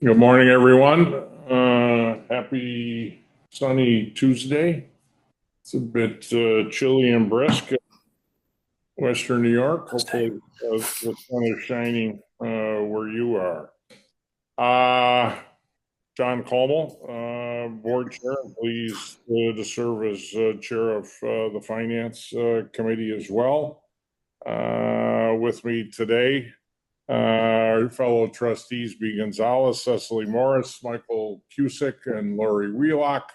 Good morning, everyone. Happy sunny Tuesday. It's a bit chilly and brisk, Western New York. Hopefully, the sun is shining where you are. John Koelmel, Board Chair, pleased to serve as Chair of the Finance Committee as well. With me today, our fellow trustees be Gonzalez, Cecily Morris, Michael Cusick, and Laurie Wheelock.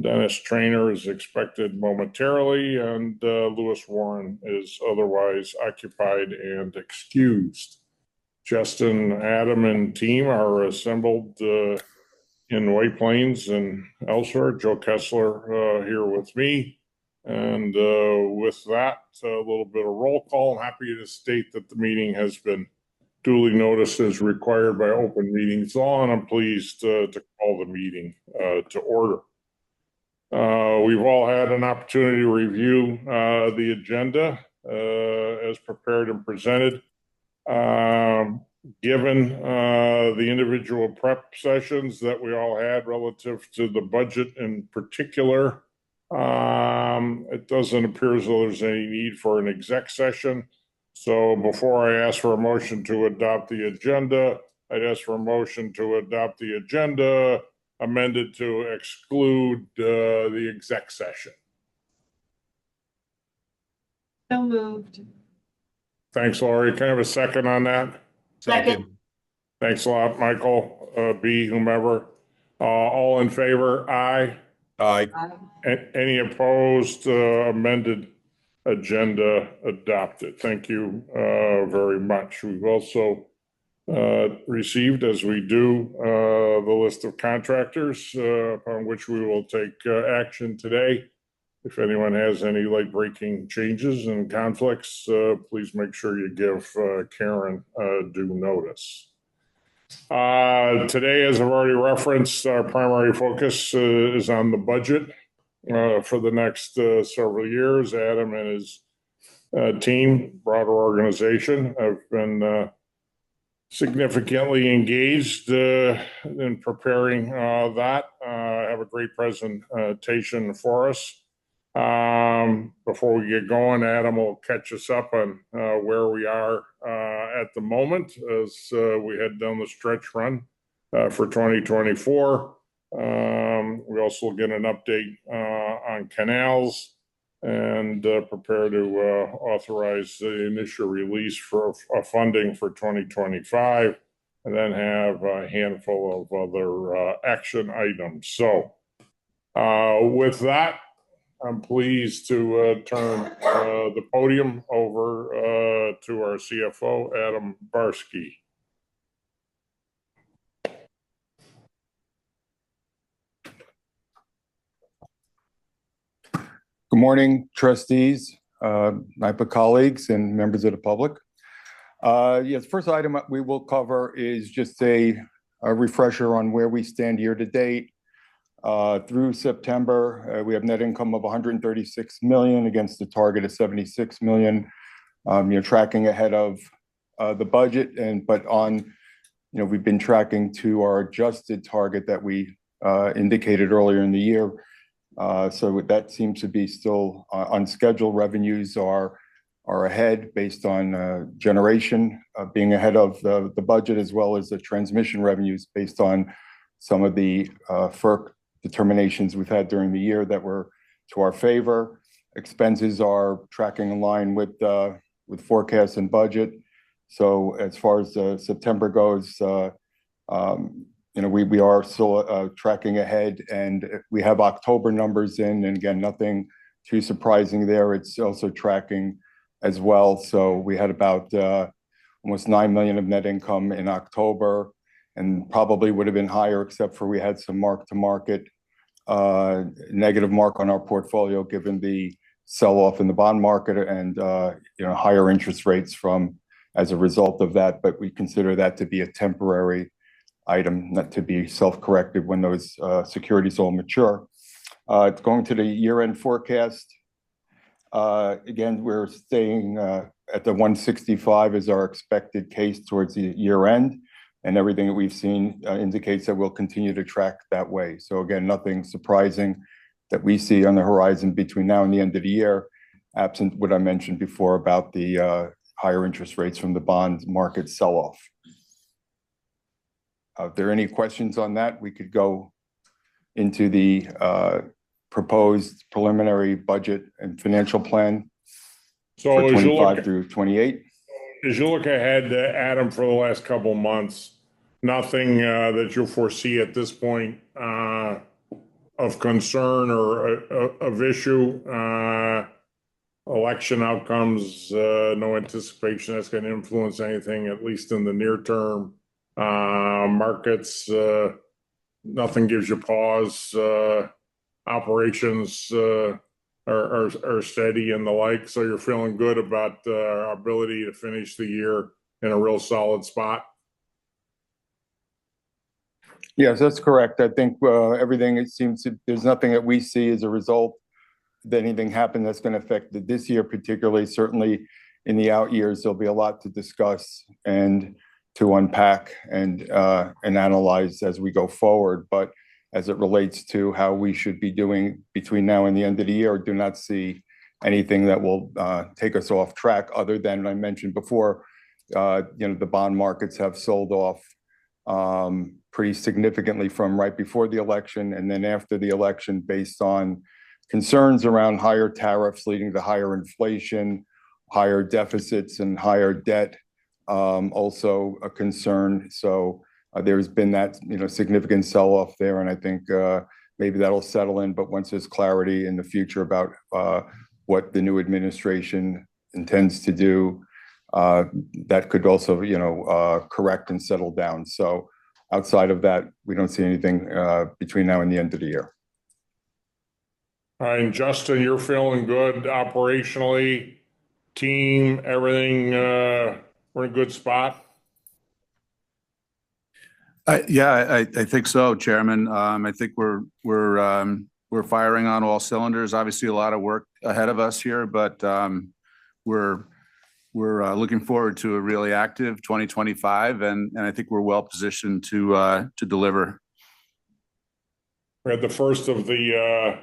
Dennis Trainor is expected momentarily, and Lewis Warren is otherwise occupied and excused. Justin, Adam, and team are assembled in White Plains and elsewhere. Joe Kessler here with me. And with that, a little bit of roll call. I'm happy to state that the meeting has been duly noticed as required by open meetings law, and I'm pleased to call the meeting to order. We've all had an opportunity to review the agenda as prepared and presented. Given the individual prep sessions that we all had relative to the budget in particular, it doesn't appear as though there's any need for an exec session. So before I ask for a motion to adopt the agenda, I'd ask for a motion to adopt the agenda amended to exclude the exec session. So moved. Thanks, Laurie. Can I have a second on that? Second. Thanks a lot, Michael, B, whomever. All in favor? Aye. Aye. Any opposed? Amended agenda adopted. Thank you very much. We've also received, as we do, the list of contractors upon which we will take action today. If anyone has any late-breaking changes and conflicts, please make sure you give Karen due notice. Today, as I've already referenced, our primary focus is on the budget for the next several years. Adam and his team, broader organization, have been significantly engaged in preparing that. I have a great presentation for us. Before we get going, Adam will catch us up on where we are at the moment as we head down the stretch run for 2024. We also get an update on canals and prepare to authorize the initial release for funding for 2025, and then have a handful of other action items. So with that, I'm pleased to turn the podium over to our CFO, Adam Barsky. Good morning, trustees, NYPA colleagues, and members of the public. Yes, first item we will cover is just a refresher on where we stand year to date. Through September, we have net income of $136 million against the target of $76 million. Tracking ahead of the budget, we've been tracking to our adjusted target that we indicated earlier in the year. So that seems to be still on schedule. Revenues are ahead based on generation being ahead of the budget, as well as the transmission revenues based on some of the FERC determinations we've had during the year that were to our favor. Expenses are tracking in line with forecast and budget. So as far as September goes, we are still tracking ahead, and we have October numbers in, and again, nothing too surprising there. It's also tracking as well. So we had about almost $9 million of net income in October, and probably would have been higher, except for we had some mark-to-market negative mark on our portfolio, given the sell-off in the bond market and higher interest rates as a result of that. But we consider that to be a temporary item, not to be self-corrected when those securities all mature. It's going to the year-end forecast. Again, we're staying at the 165 is our expected case towards the year end, and everything that we've seen indicates that we'll continue to track that way. So again, nothing surprising that we see on the horizon between now and the end of the year, absent what I mentioned before about the higher interest rates from the bond market sell-off. If there are any questions on that, we could go into the proposed preliminary budget and financial plan So for as you 25 look, through 28. as you look ahead, Adam, for the last couple of months, nothing that you foresee at this point of concern or of issue. Election outcomes, no anticipation that's going to influence anything, at least in the near term. Markets, nothing gives you pause. Operations are steady and the like. So you're feeling good about our ability to finish the year in a real solid spot. Yes, that's correct. I think everything, it seems to, there's nothing that we see as a result that anything happened that's going to affect this year particularly. Certainly in the out years, there'll be a lot to discuss and to unpack and analyze as we go forward. But as it relates to how we should be doing between now and the end of the year, do not see anything that will take us off track, other than I mentioned before, the bond markets have sold off pretty significantly from right before the election and then after the election, based on concerns around higher tariffs leading to higher inflation, higher deficits, and higher debt. Also a concern. So there's been that significant sell-off there, and I think maybe that'll settle in. But once there's clarity in the future about what the new administration intends to do, that could also correct and settle down. So outside of that, we don't see anything between now and the end of the year. All right, and Justin, you're feeling good operationally, team, everything. We're in a good spot. I think so, Chairman. I think we're firing on all cylinders. Obviously, a lot of work ahead of us here, but we're looking forward to a really active 2025, and I think we're well positioned to deliver. We had the first of the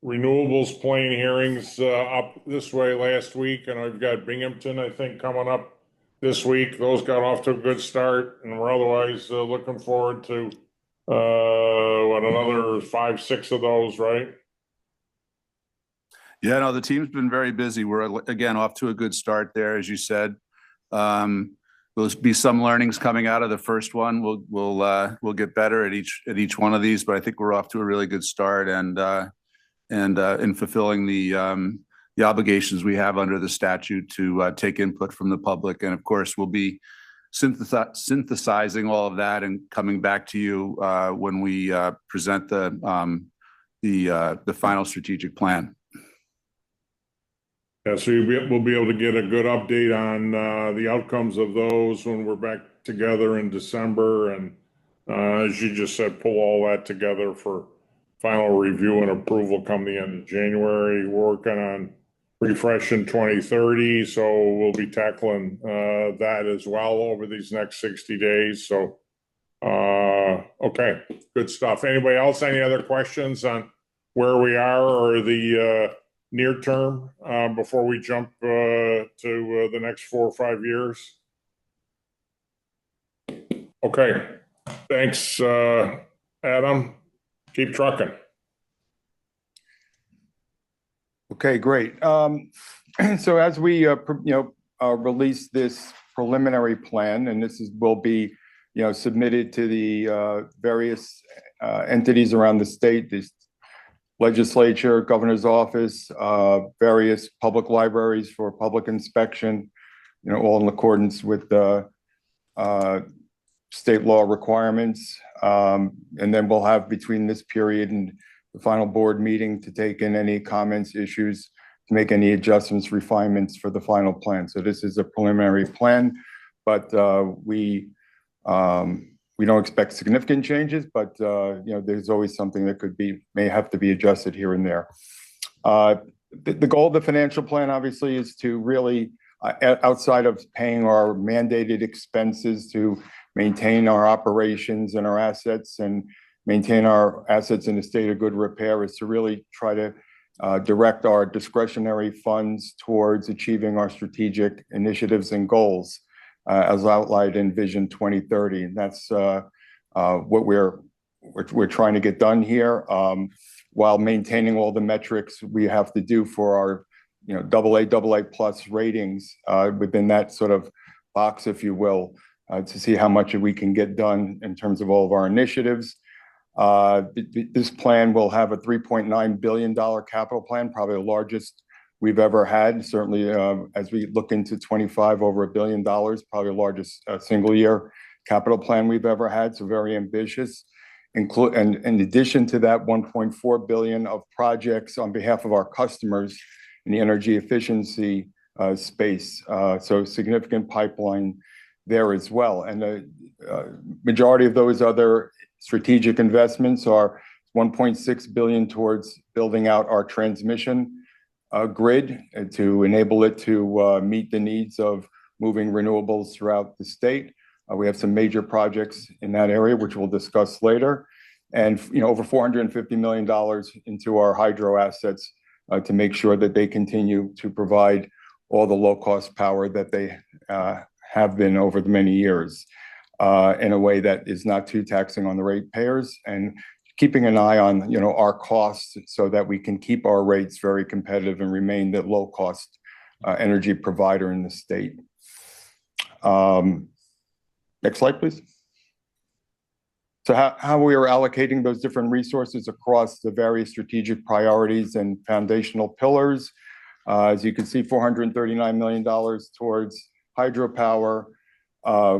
renewables plan hearings up this way last week, and I've got Binghamton, I think, coming up this week. Those got off to a good start, and we're otherwise looking forward to another 5, 6 of those, right? Yeah, no, the team's been very busy. We're again off to a good start there, as you said. There'll be some learnings coming out of the first one. We'll get better at each one of these, but I think we're off to a really good start and in fulfilling the obligations we have under the statute to take input from the public. And of course, we'll be synthesizing all of that and coming back to you when we present the final strategic plan. Yeah, so we'll be able to get a good update on the outcomes of those when we're back together in December. And as you just said, pull all that together for final review and approval come the end of January. We're working on refreshing 2030, so we'll be tackling that as well over these next 60 days. So, okay, good stuff. Anybody else, any other questions on where we are or the near term before we jump to the next 4 or 5 years? Okay, thanks, Adam. Keep trucking. Okay, great. So as we release this preliminary plan, and will be submitted to the various entities around the state, the legislature, governor's office, various public libraries for public inspection, all in accordance with the state law requirements. And then we'll have between this period and the final board meeting to take in any comments, issues, to make any adjustments, refinements for the final plan. So this is a preliminary plan, but we don't expect significant changes, but there's always something that may have to be adjusted here and there. The goal of the financial plan, obviously, is to really outside of paying our mandated expenses to maintain our operations and our assets and maintain our assets in a state of good repair, is to really try to direct our discretionary funds towards achieving our strategic initiatives and goals as outlined in Vision 2030. And that's what we're trying to get done here, while maintaining all the metrics we have to do for our AA plus ratings within that sort of box, if you will, to see how much we can get done in terms of all of our initiatives. This plan will have a $3.9 billion capital plan, probably the largest we've ever had. Certainly, as we look into 25, over $1 billion, probably the largest single year capital plan we've ever had. So very ambitious. And in addition to that, $1.4 billion of projects on behalf of our customers in the energy efficiency space. So significant pipeline there as well. And the majority of those other strategic investments are $1.6 billion towards building out our transmission grid to enable it to meet the needs of moving renewables throughout the state. We have some major projects in that area, which we'll discuss later. And over $450 million into our hydro assets to make sure that they continue to provide all the low-cost power that they have been over the many years in a way that is not too taxing on the ratepayers, and keeping an eye on our costs so that we can keep our rates very competitive and remain the low-cost energy provider in the state. Next slide, please. So how we are allocating those different resources across the various strategic priorities and foundational pillars. As you can see, $439 million towards hydropower.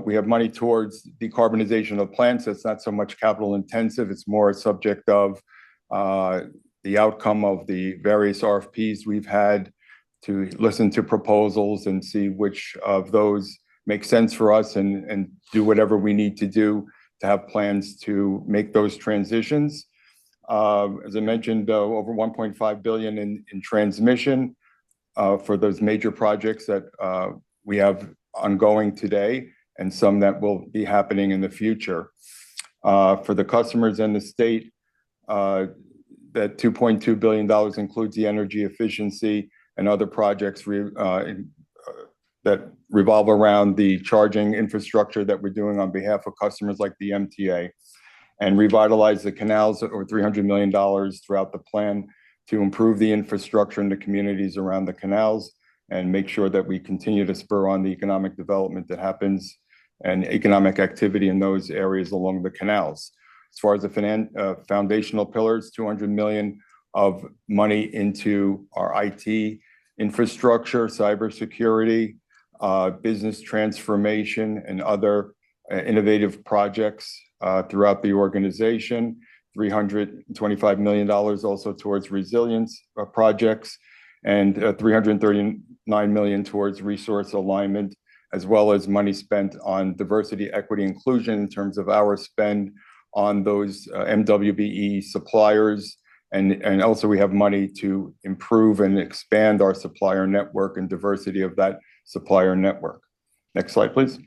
We have money towards decarbonization of plants. It's not so much capital intensive. It's more a subject of the outcome of the various RFPs we've had to listen to proposals and see which of those make sense for us and do whatever we need to do to have plans to make those transitions. As I mentioned, over $1.5 billion in transmission for those major projects that we have ongoing today, and some that will be happening in the future. For the customers and the state, that $2.2 billion includes the energy efficiency and other projects that revolve around the charging infrastructure that we're doing on behalf of customers like the MTA, and revitalize the canals, over $300 million throughout the plan to improve the infrastructure in the communities around the canals and make sure that we continue to spur on the economic development that happens and economic activity in those areas along the canals. As far as the foundational pillars, $200 million of money into our IT infrastructure, cybersecurity, business transformation, and other innovative projects throughout the organization. $325 million also towards resilience projects, and $339 million towards resource alignment, as well as money spent on diversity, equity, inclusion in terms of our spend on those MWBE suppliers. And also we have money to improve and expand our supplier network and diversity of that supplier network. Next slide, please.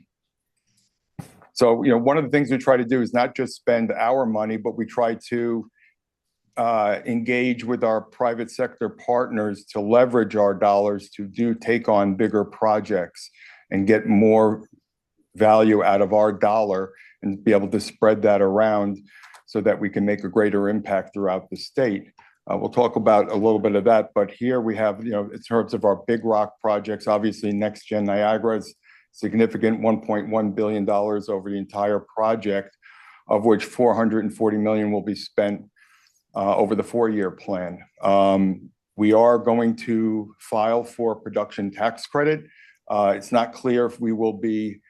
So, one of the things we try to do is not just spend our money, but we try to engage with our private sector partners to leverage our dollars to take on bigger projects and get more value out of our dollar and be able to spread that around so that we can make a greater impact throughout the state. We'll talk about a little bit of that, but here we have, in terms of our big rock projects, obviously Next Gen Niagara's significant $1.1 billion over the entire project, of which $440 million will be spent over the 4-year plan. We are going to file for production tax credit. It's not clear if we will be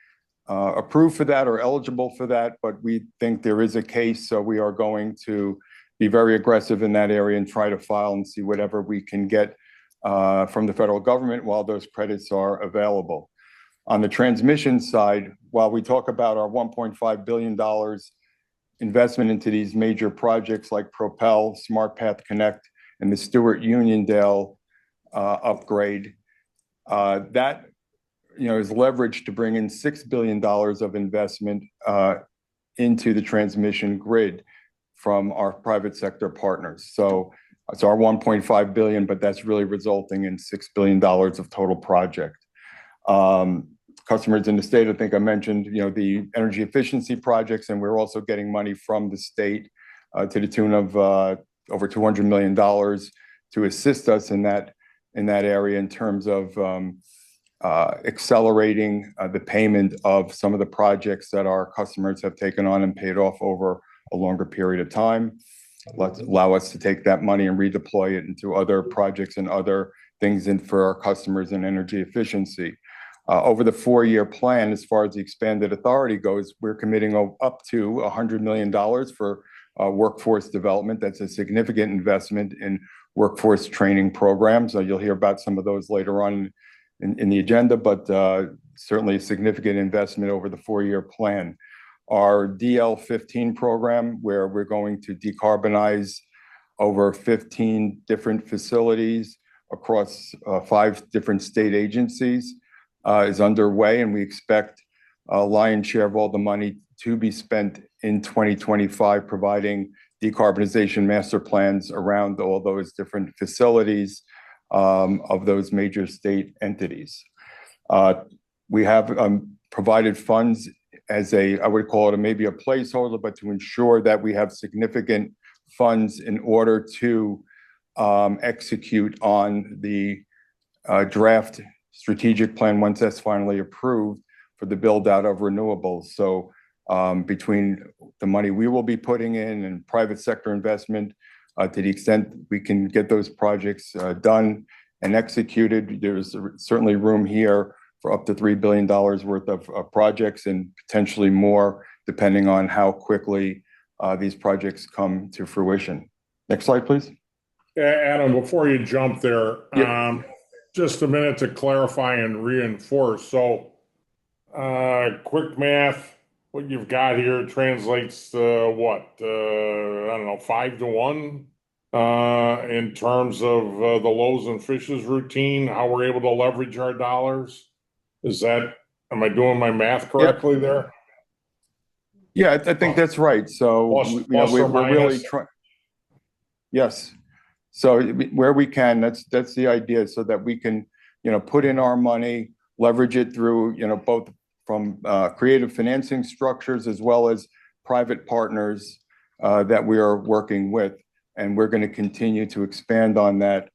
approved for that or eligible for that, but we think there is a case, so we are going to be very aggressive in that area and try to file and see whatever we can get from the federal government while those credits are available. On the transmission side, while we talk about our $1.5 billion investment into these major projects like Propel, Smart Path Connect, and the Stewart Uniondale upgrade, that is leveraged to bring in $6 billion of investment into the transmission grid from our private sector partners. So it's our 1.5 billion, but that's really resulting in $6 billion of total project. Customers in the state, I think I mentioned, the energy efficiency projects, and we're also getting money from the state to the tune of over $200 million to assist us in that area in terms of accelerating the payment of some of the projects that our customers have taken on and paid off over a longer period of time. Allow us to take that money and redeploy it into other projects and other things for our customers in energy efficiency. Over the 4-year plan, as far as the expanded authority goes, we're committing up to $100 million for workforce development. That's a significant investment in workforce training programs. You'll hear about some of those later on in the agenda, but certainly a significant investment over the 4-year plan. Our DL15 program, where we're going to decarbonize over 15 different facilities across 5 different state agencies, is underway, and we expect a lion's share of all the money to be spent in 2025, providing decarbonization master plans around all those different facilities of those major state entities. We have provided funds as I would call it maybe a placeholder, but to ensure that we have significant funds in order to execute on the draft strategic plan once that's finally approved for the build out of renewables. So between the money we will be putting in and private sector investment, to the extent we can get those projects done and executed, there's certainly room here for up to $3 billion worth of projects and potentially more, depending on how quickly these projects come to fruition. Next slide, please. Yeah, Adam, before you jump there, Yep. Just a minute to clarify and reinforce. So, quick math, what you've got here translates to what? I don't know, 5 to 1 in terms of the loaves and fishes routine, how we're able to leverage our dollars. Am I doing my math correctly there? Yeah, I think that's right. So Plus or we're really minus? trying. Yes. So where we can, that's the idea, so that we can, put in our money, leverage it through, both from creative financing structures as well as private partners that we are working with. And we're going to continue to expand on that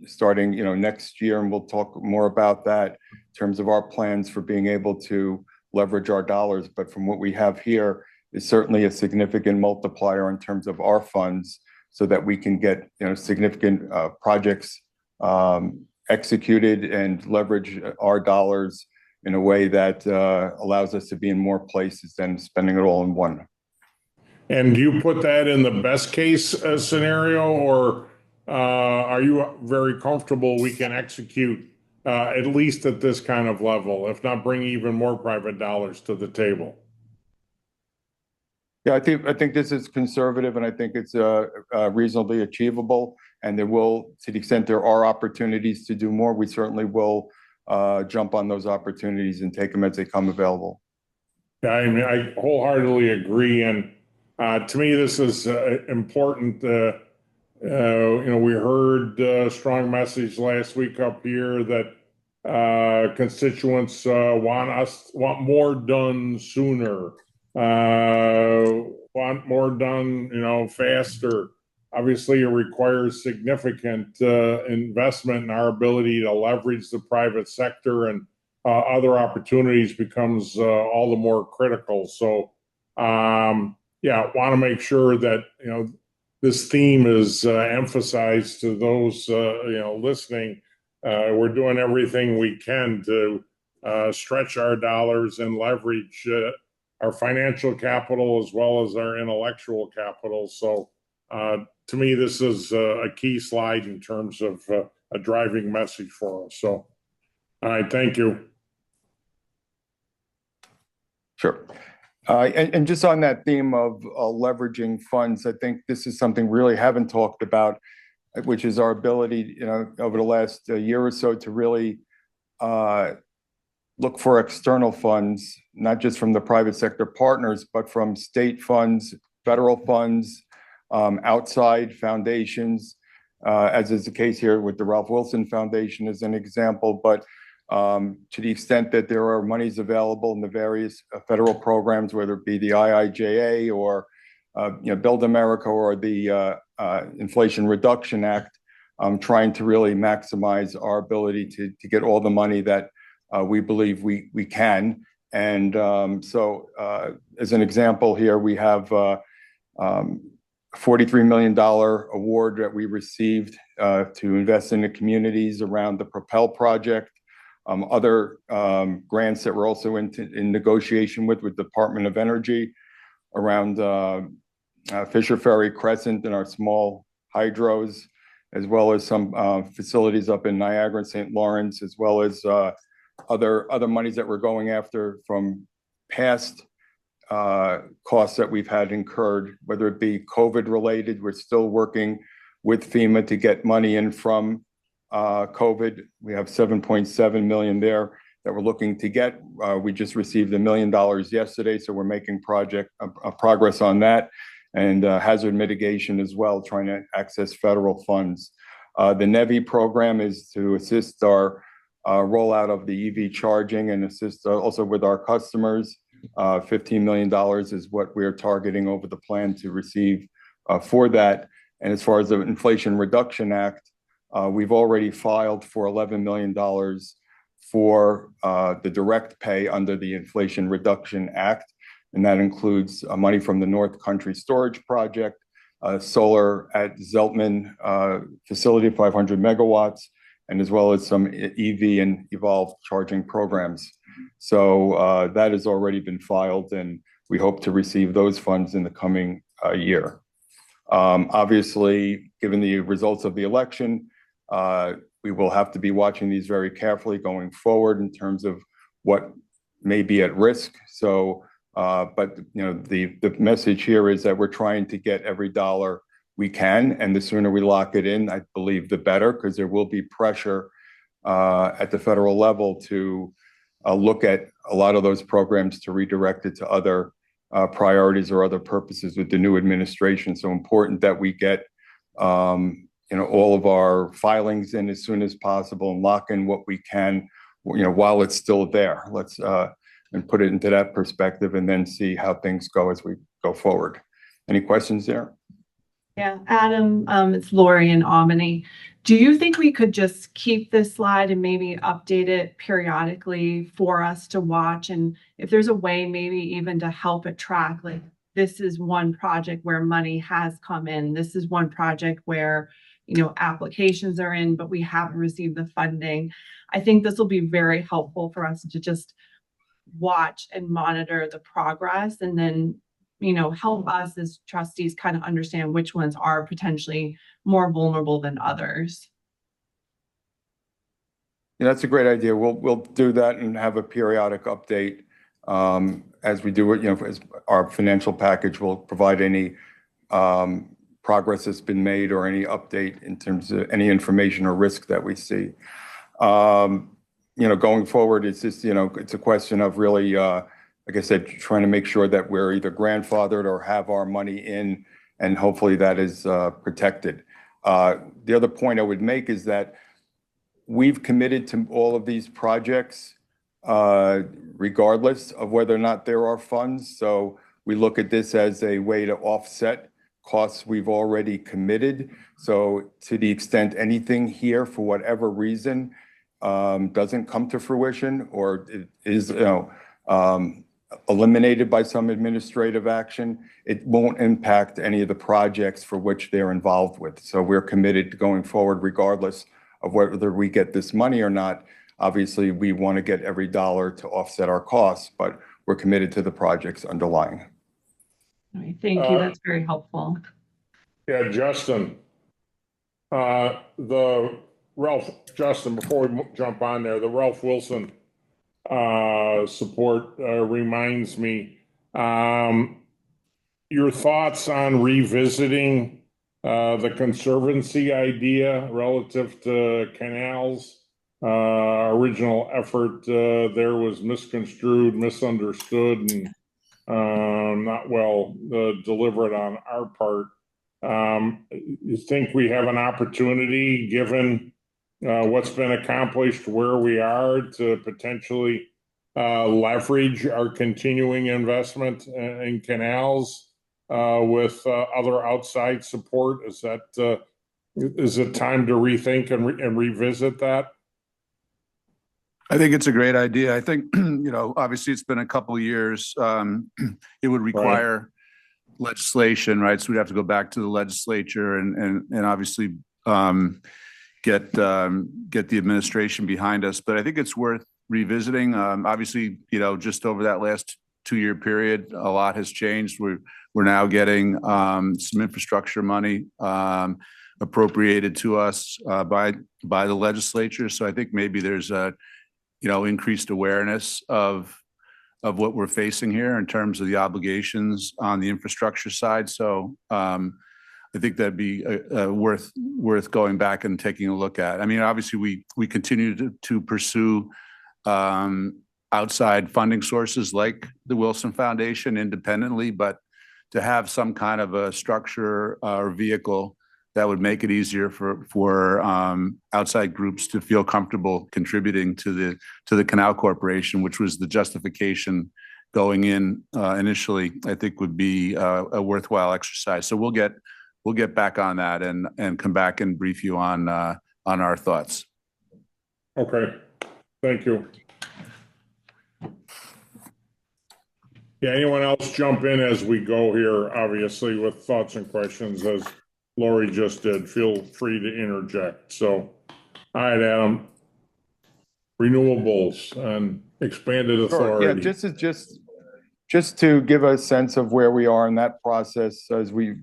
starting, next year. And we'll talk more about that in terms of our plans for being able to leverage our dollars. But from what we have here is certainly a significant multiplier in terms of our funds, so that we can get significant projects executed and leverage our dollars in a way that allows us to be in more places than spending it all in one. And do you put that in the best case scenario, or are you very comfortable we can execute at least at this kind of level, if not bring even more private dollars to the table? Yeah, I think this is conservative, and I think it's reasonably achievable. And there will, to the extent there are opportunities to do more, we certainly will jump on those opportunities and take them as they come available. Yeah, I mean, I wholeheartedly agree. And to me, this is important. We heard a strong message last week up here that constituents want more done sooner. Want more done, faster. Obviously, it requires significant investment in our ability to leverage the private sector, and other opportunities becomes all the more critical. So, want to make sure that this theme is emphasized to those listening. We're doing everything we can to stretch our dollars and leverage our financial capital as well as our intellectual capital. So to me, this is a key slide in terms of a driving message for us. So, all right, thank you. Sure. And just on that theme of leveraging funds, I think this is something we really haven't talked about, which is our ability, over the last year or so to really look for external funds, not just from the private sector partners, but from state funds, federal funds, outside foundations, as is the case here with the Ralph Wilson Foundation as an example. But to the extent that there are monies available in the various federal programs, whether it be the IIJA or Build America or the Inflation Reduction Act, trying to really maximize our ability to get all the money that we believe we can. And so as an example here, we have $43 million award that we received to invest in the communities around the Propel project. Other grants that we're also in negotiation with Department of Energy around Fisher Ferry Crescent and our small hydros, as well as some facilities up in Niagara and St. Lawrence, as well as other monies that we're going after from past costs that we've had incurred, whether it be COVID related. We're still working with FEMA to get money in from COVID. We have $7.7 million there that we're looking to get. We just received $1 million yesterday, so we're making progress on that, and hazard mitigation as well, trying to access federal funds. The NEVI program is to assist our rollout of the EV charging and assist also with our customers. $15 million is what we're targeting over the plan to receive for that. And as far as the Inflation Reduction Act, we've already filed for $11 million for the direct pay under the Inflation Reduction Act. And that includes money from the North Country Storage Project, solar at Zeltman facility, 500 megawatts, and as well as some EV and Evolve charging programs. So that has already been filed, and we hope to receive those funds in the coming year. Obviously, given the results of the election, we will have to be watching these very carefully going forward in terms of what may be at risk. So, but the message here is that we're trying to get every dollar we can, and the sooner we lock it in, I believe, the better, because there will be pressure at the federal level to look at a lot of those programs to redirect it to other priorities or other purposes with the new administration. So important that we get all of our filings in as soon as possible and lock in what we can, while it's still there. Let's and put it into that perspective, and then see how things go as we go forward. Any questions there? Yeah, Adam, it's Laurie in Albany. Do you think we could just keep this slide and maybe update it periodically for us to watch? And if there's a way maybe even to help it track, like, this is one project where money has come in. This is one project where, applications are in, but we haven't received the funding. I think this will be very helpful for us to just watch and monitor the progress, and then help us as trustees kind of understand which ones are potentially more vulnerable than others. Yeah, that's a great idea. We'll do that and have a periodic update as we do it. As our financial package will provide any progress that's been made or any update in terms of any information or risk that we see. Going forward, it's just it's a question of really, like I said, trying to make sure that we're either grandfathered or have our money in, and hopefully that is protected. The other point I would make is that we've committed to all of these projects, regardless of whether or not there are funds. So we look at this as a way to offset costs we've already committed. So to the extent anything here, for whatever reason, doesn't come to fruition, or it is eliminated by some administrative action, it won't impact any of the projects for which they're involved with. So we're committed to going forward regardless of whether we get this money or not. Obviously, we want to get every dollar to offset our costs, but we're committed to the projects underlying. All right, thank you. That's very helpful. Yeah, Justin. Justin, before we jump on there, the Ralph Wilson support reminds me, your thoughts on revisiting the conservancy idea relative to canals original effort there was misconstrued, misunderstood, and not well delivered on our part. You think we have an opportunity, given what's been accomplished, where we are, to potentially leverage our continuing investment in canals with other outside support? Is it time to rethink and revisit that? I think it's a great idea. I think, obviously it's been a couple of years. It would require legislation, right? So we'd have to go back to the legislature and obviously get the administration behind us. But I think it's worth revisiting. Obviously, just over that last 2-year period, a lot has changed. We're now getting some infrastructure money appropriated to us by the legislature. So I think maybe there's a increased awareness of what we're facing here in terms of the obligations on the infrastructure side. So I think that'd be worth going back and taking a look at. I mean, obviously we continue to pursue outside funding sources like the Wilson Foundation independently, but to have some kind of a structure or vehicle that would make it easier for outside groups to feel comfortable contributing to the Canal Corporation, which was the justification going in initially, I think would be a worthwhile exercise. So we'll get back on that and come back and brief you on our thoughts. Okay, thank you. Yeah, anyone else jump in as we go here, obviously, with thoughts and questions, as Laurie just did. Feel free to interject. So, all right, Adam. Renewables and expanded authority. Yeah, just to give a sense of where we are in that process, as we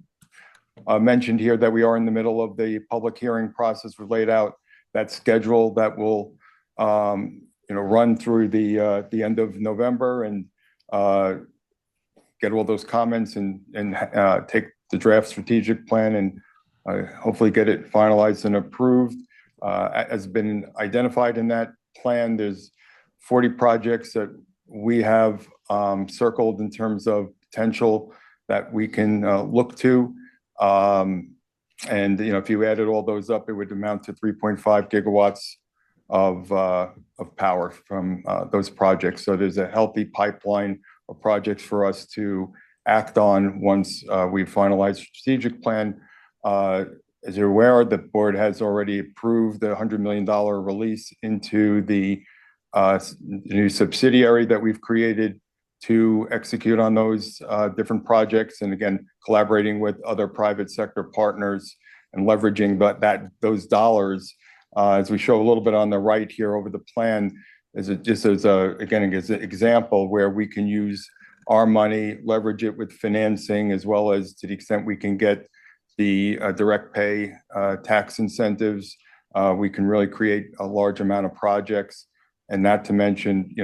mentioned here, that we are in the middle of the public hearing process. We've laid out that schedule that will run through the end of November and get all those comments and take the draft strategic plan and hopefully get it finalized and approved. As been identified in that plan, there's 40 projects that we have circled in terms of potential that we can look to. And if you added all those up, it would amount to 3.5 gigawatts of power from those projects. So there's a healthy pipeline of projects for us to act on once we finalize the strategic plan. As you're aware, the board has already approved the $100 million release into the new subsidiary that we've created to execute on those different projects. And again, collaborating with other private sector partners and leveraging those dollars, as we show a little bit on the right here over the plan, as an example where we can use our money, leverage it with financing, as well as, to the extent we can get the direct pay tax incentives, we can really create a large amount of projects. And not to mention,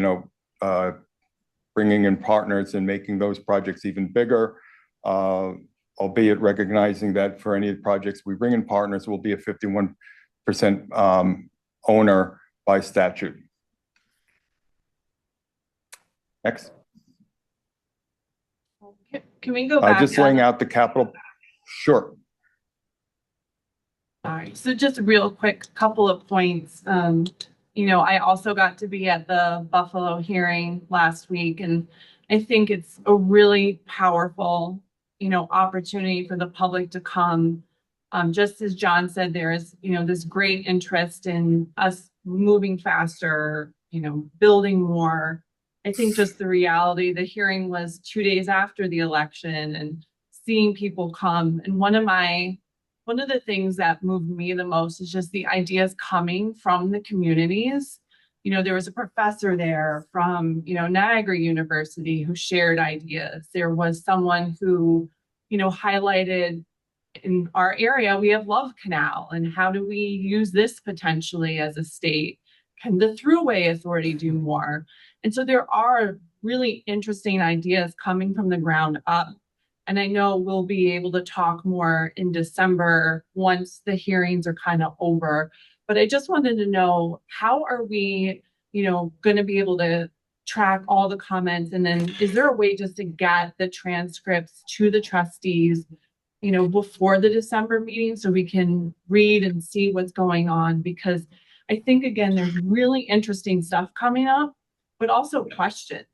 bringing in partners and making those projects even bigger, albeit recognizing that for any of the projects we bring in partners, we'll be a 51% owner by statute. Next. Can we go back? Just laying out the capital. Sure. All right. So just a real quick couple of points. I also got to be at the Buffalo hearing last week, and I think it's a really powerful, opportunity for the public to come. Just as John said, there is, this great interest in us moving faster, building more. I think just the reality, the hearing was 2 days after the election, and seeing people come. And one of the things that moved me the most is just the ideas coming from the communities. There was a professor there from, Niagara University who shared ideas. There was someone who, highlighted, in our area, we have Love Canal, and how do we use this potentially as a state? Can the Thruway Authority do more? And so there are really interesting ideas coming from the ground up. And I know we'll be able to talk more in December once the hearings are kind of over. But I just wanted to know, how are we, going to be able to track all the comments? And then is there a way just to get the transcripts to the trustees, before the December meeting so we can read and see what's going on? Because I think, again, there's really interesting stuff coming up, but also questions.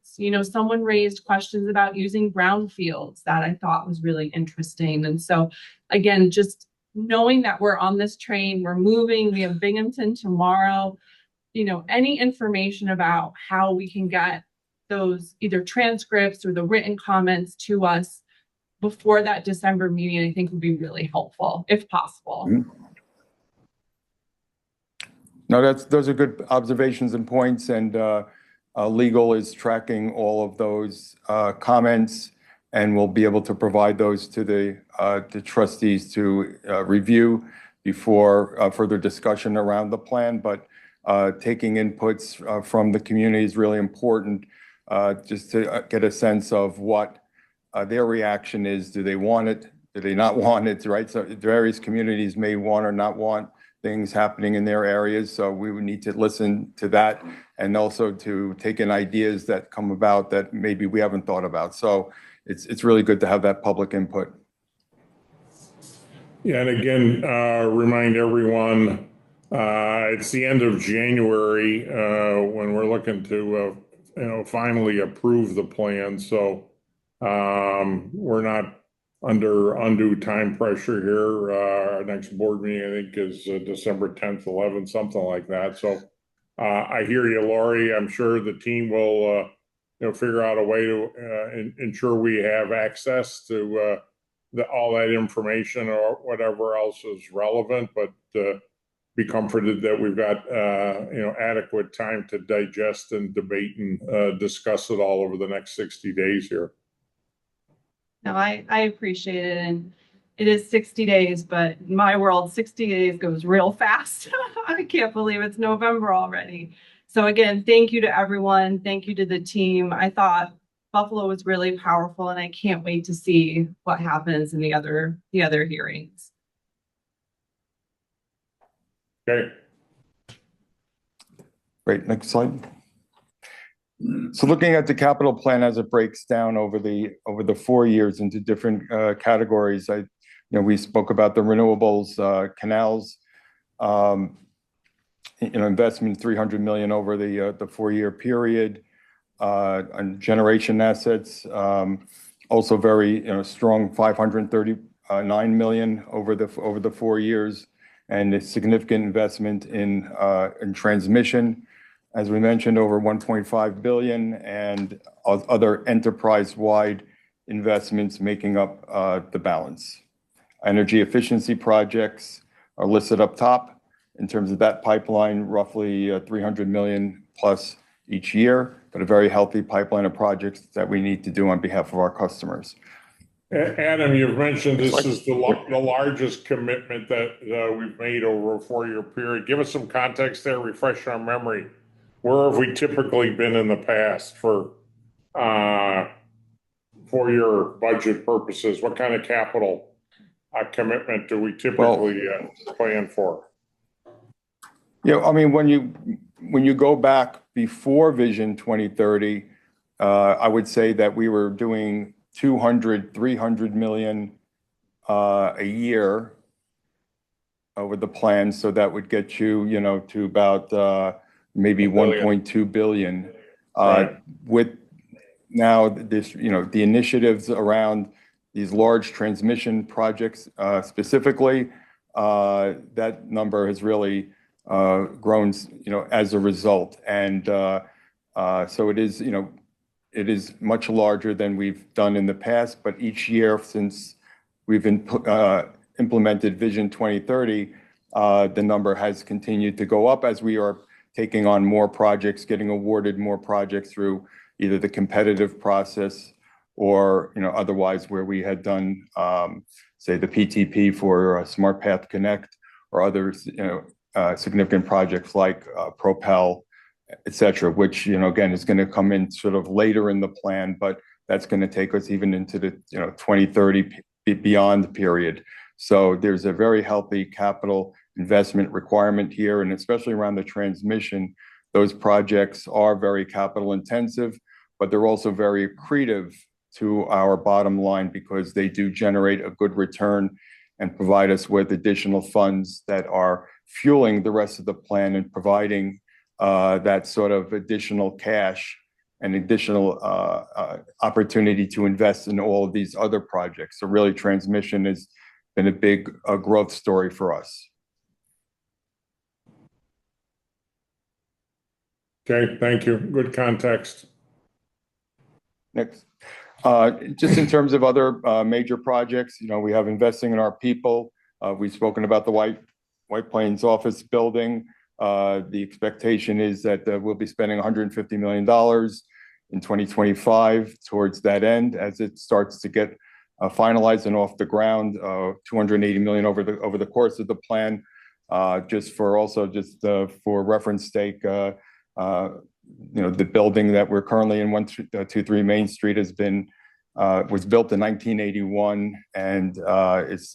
Someone raised questions about using brownfields that I thought was really interesting. And so, again, just knowing that we're on this train, we're moving, we have Binghamton tomorrow, any information about how we can get those either transcripts or the written comments to us before that December meeting, I think would be really helpful, if possible. Mm-hmm. No, those are good observations and points, and legal is tracking all of those comments, and we'll be able to provide those to the trustees to review before further discussion around the plan. But taking inputs from the community is really important, just to get a sense of what their reaction is. Do they want it? Do they not want it? Right? So various communities may want or not want things happening in their areas. So we would need to listen to that, and also to take in ideas that come about that maybe we haven't thought about. So it's really good to have that public input. Yeah, and again, remind everyone, it's the end of January when we're looking to, finally approve the plan. So we're not under undue time pressure here. Our next board meeting, I think, is December 10th, 11th, something like that. So I hear you, Laurie. I'm sure the team will, figure out a way to ensure we have access to all that information or whatever else is relevant, but be comforted that we've got, adequate time to digest and debate and discuss it all over the next 60 days here. No, I appreciate it. And it is 60 days, but in my world, 60 days goes real fast. I can't believe it's November already. So again, thank you to everyone. Thank you to the team. I thought Buffalo was really powerful, and I can't wait to see what happens in the other hearings. Okay. Great. Next slide. So looking at the capital plan as it breaks down over the 4 years into different categories, we spoke about the renewables, canals, investment $300 million over the 4-year period, on generation assets, also very strong $539 million over the 4 years, and a significant investment in transmission. As we mentioned, over $1.5 billion, and other enterprise-wide investments making up the balance. Energy efficiency projects are listed up top. In terms of that pipeline, roughly $300 million plus each year, but a very healthy pipeline of projects that we need to do on behalf of our customers. Adam, you've mentioned this is the largest commitment that we've made over a 4-year period. Give us some context there, refresh our memory. Where have we typically been in the past for your budget purposes? What kind of capital commitment do we typically plan for? When you go back before Vision 2030, I would say that we were doing $300 million a year over the plan. So that would get you, to about maybe $1.2 billion. Right. With now this, the initiatives around these large transmission projects specifically, that number has really grown, as a result. And so it is much larger than we've done in the past. But each year since we've implemented Vision 2030, the number has continued to go up as we are taking on more projects, getting awarded more projects through either the competitive process or, otherwise where we had done, say, the PTP for Smart Path Connect or others, significant projects like Propel, et cetera, which, again, is going to come in sort of later in the plan, but that's going to take us even into the, 2030 beyond period. So there's a very healthy capital investment requirement here, and especially around the transmission. Those projects are very capital intensive, but they're also very accretive to our bottom line because they do generate a good return and provide us with additional funds that are fueling the rest of the plan and providing that sort of additional cash and additional opportunity to invest in all of these other projects. So really, transmission has been a big growth story for us. Okay, thank you. Good context. Next. Just in terms of other major projects, we have investing in our people. We've spoken about the White Plains office building. The expectation is that we'll be spending $150 million in 2025 towards that end as it starts to get finalized and off the ground. $280 million over the course of the plan. Just for reference sake, the building that we're currently in, 123 Main Street, was built in 1981, and it's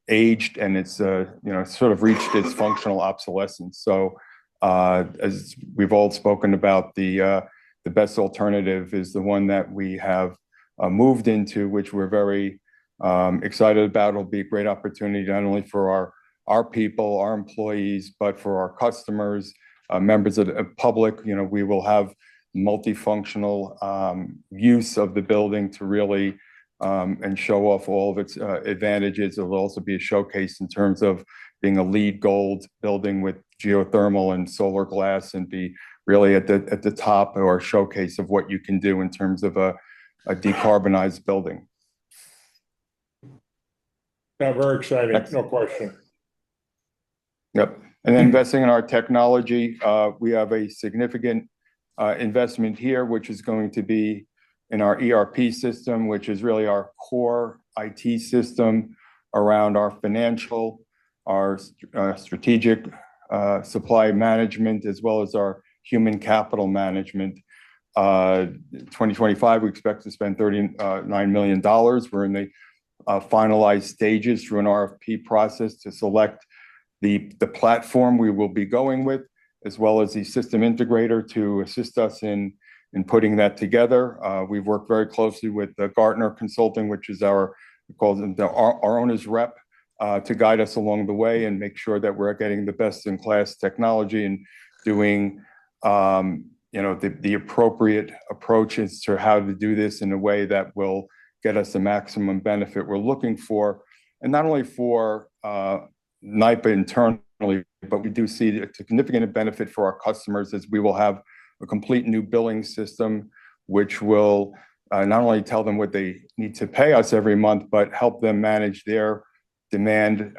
aged, and it's sort of reached its functional obsolescence. So as we've all spoken about, the best alternative is the one that we have moved into, which we're very excited about. It'll be a great opportunity not only for our people, our employees, but for our customers, members of the public. We will have multifunctional use of the building to really and show off all of its advantages. It will also be a showcase in terms of being a LEED Gold building with geothermal and solar glass, and be really at the top or showcase of what you can do in terms of a decarbonized building. Yeah, very exciting. Next. No question. Yep. And then investing in our technology, we have a significant investment here, which is going to be in our ERP system, which is really our core IT system around our financial, our strategic supply management, as well as our human capital management. 2025, we expect to spend $39 million. We're in the finalized stages through an RFP process to select the platform we will be going with, as well as the system integrator to assist us in putting that together. We've worked very closely with Gartner Consulting, which is our owner's rep, to guide us along the way and make sure that we're getting the best in class technology and doing the appropriate approaches to how to do this in a way that will get us the maximum benefit we're looking for, and not only for NYPA internally, but we do see a significant benefit for our customers, as we will have a complete new billing system, which will not only tell them what they need to pay us every month, but help them manage their demand,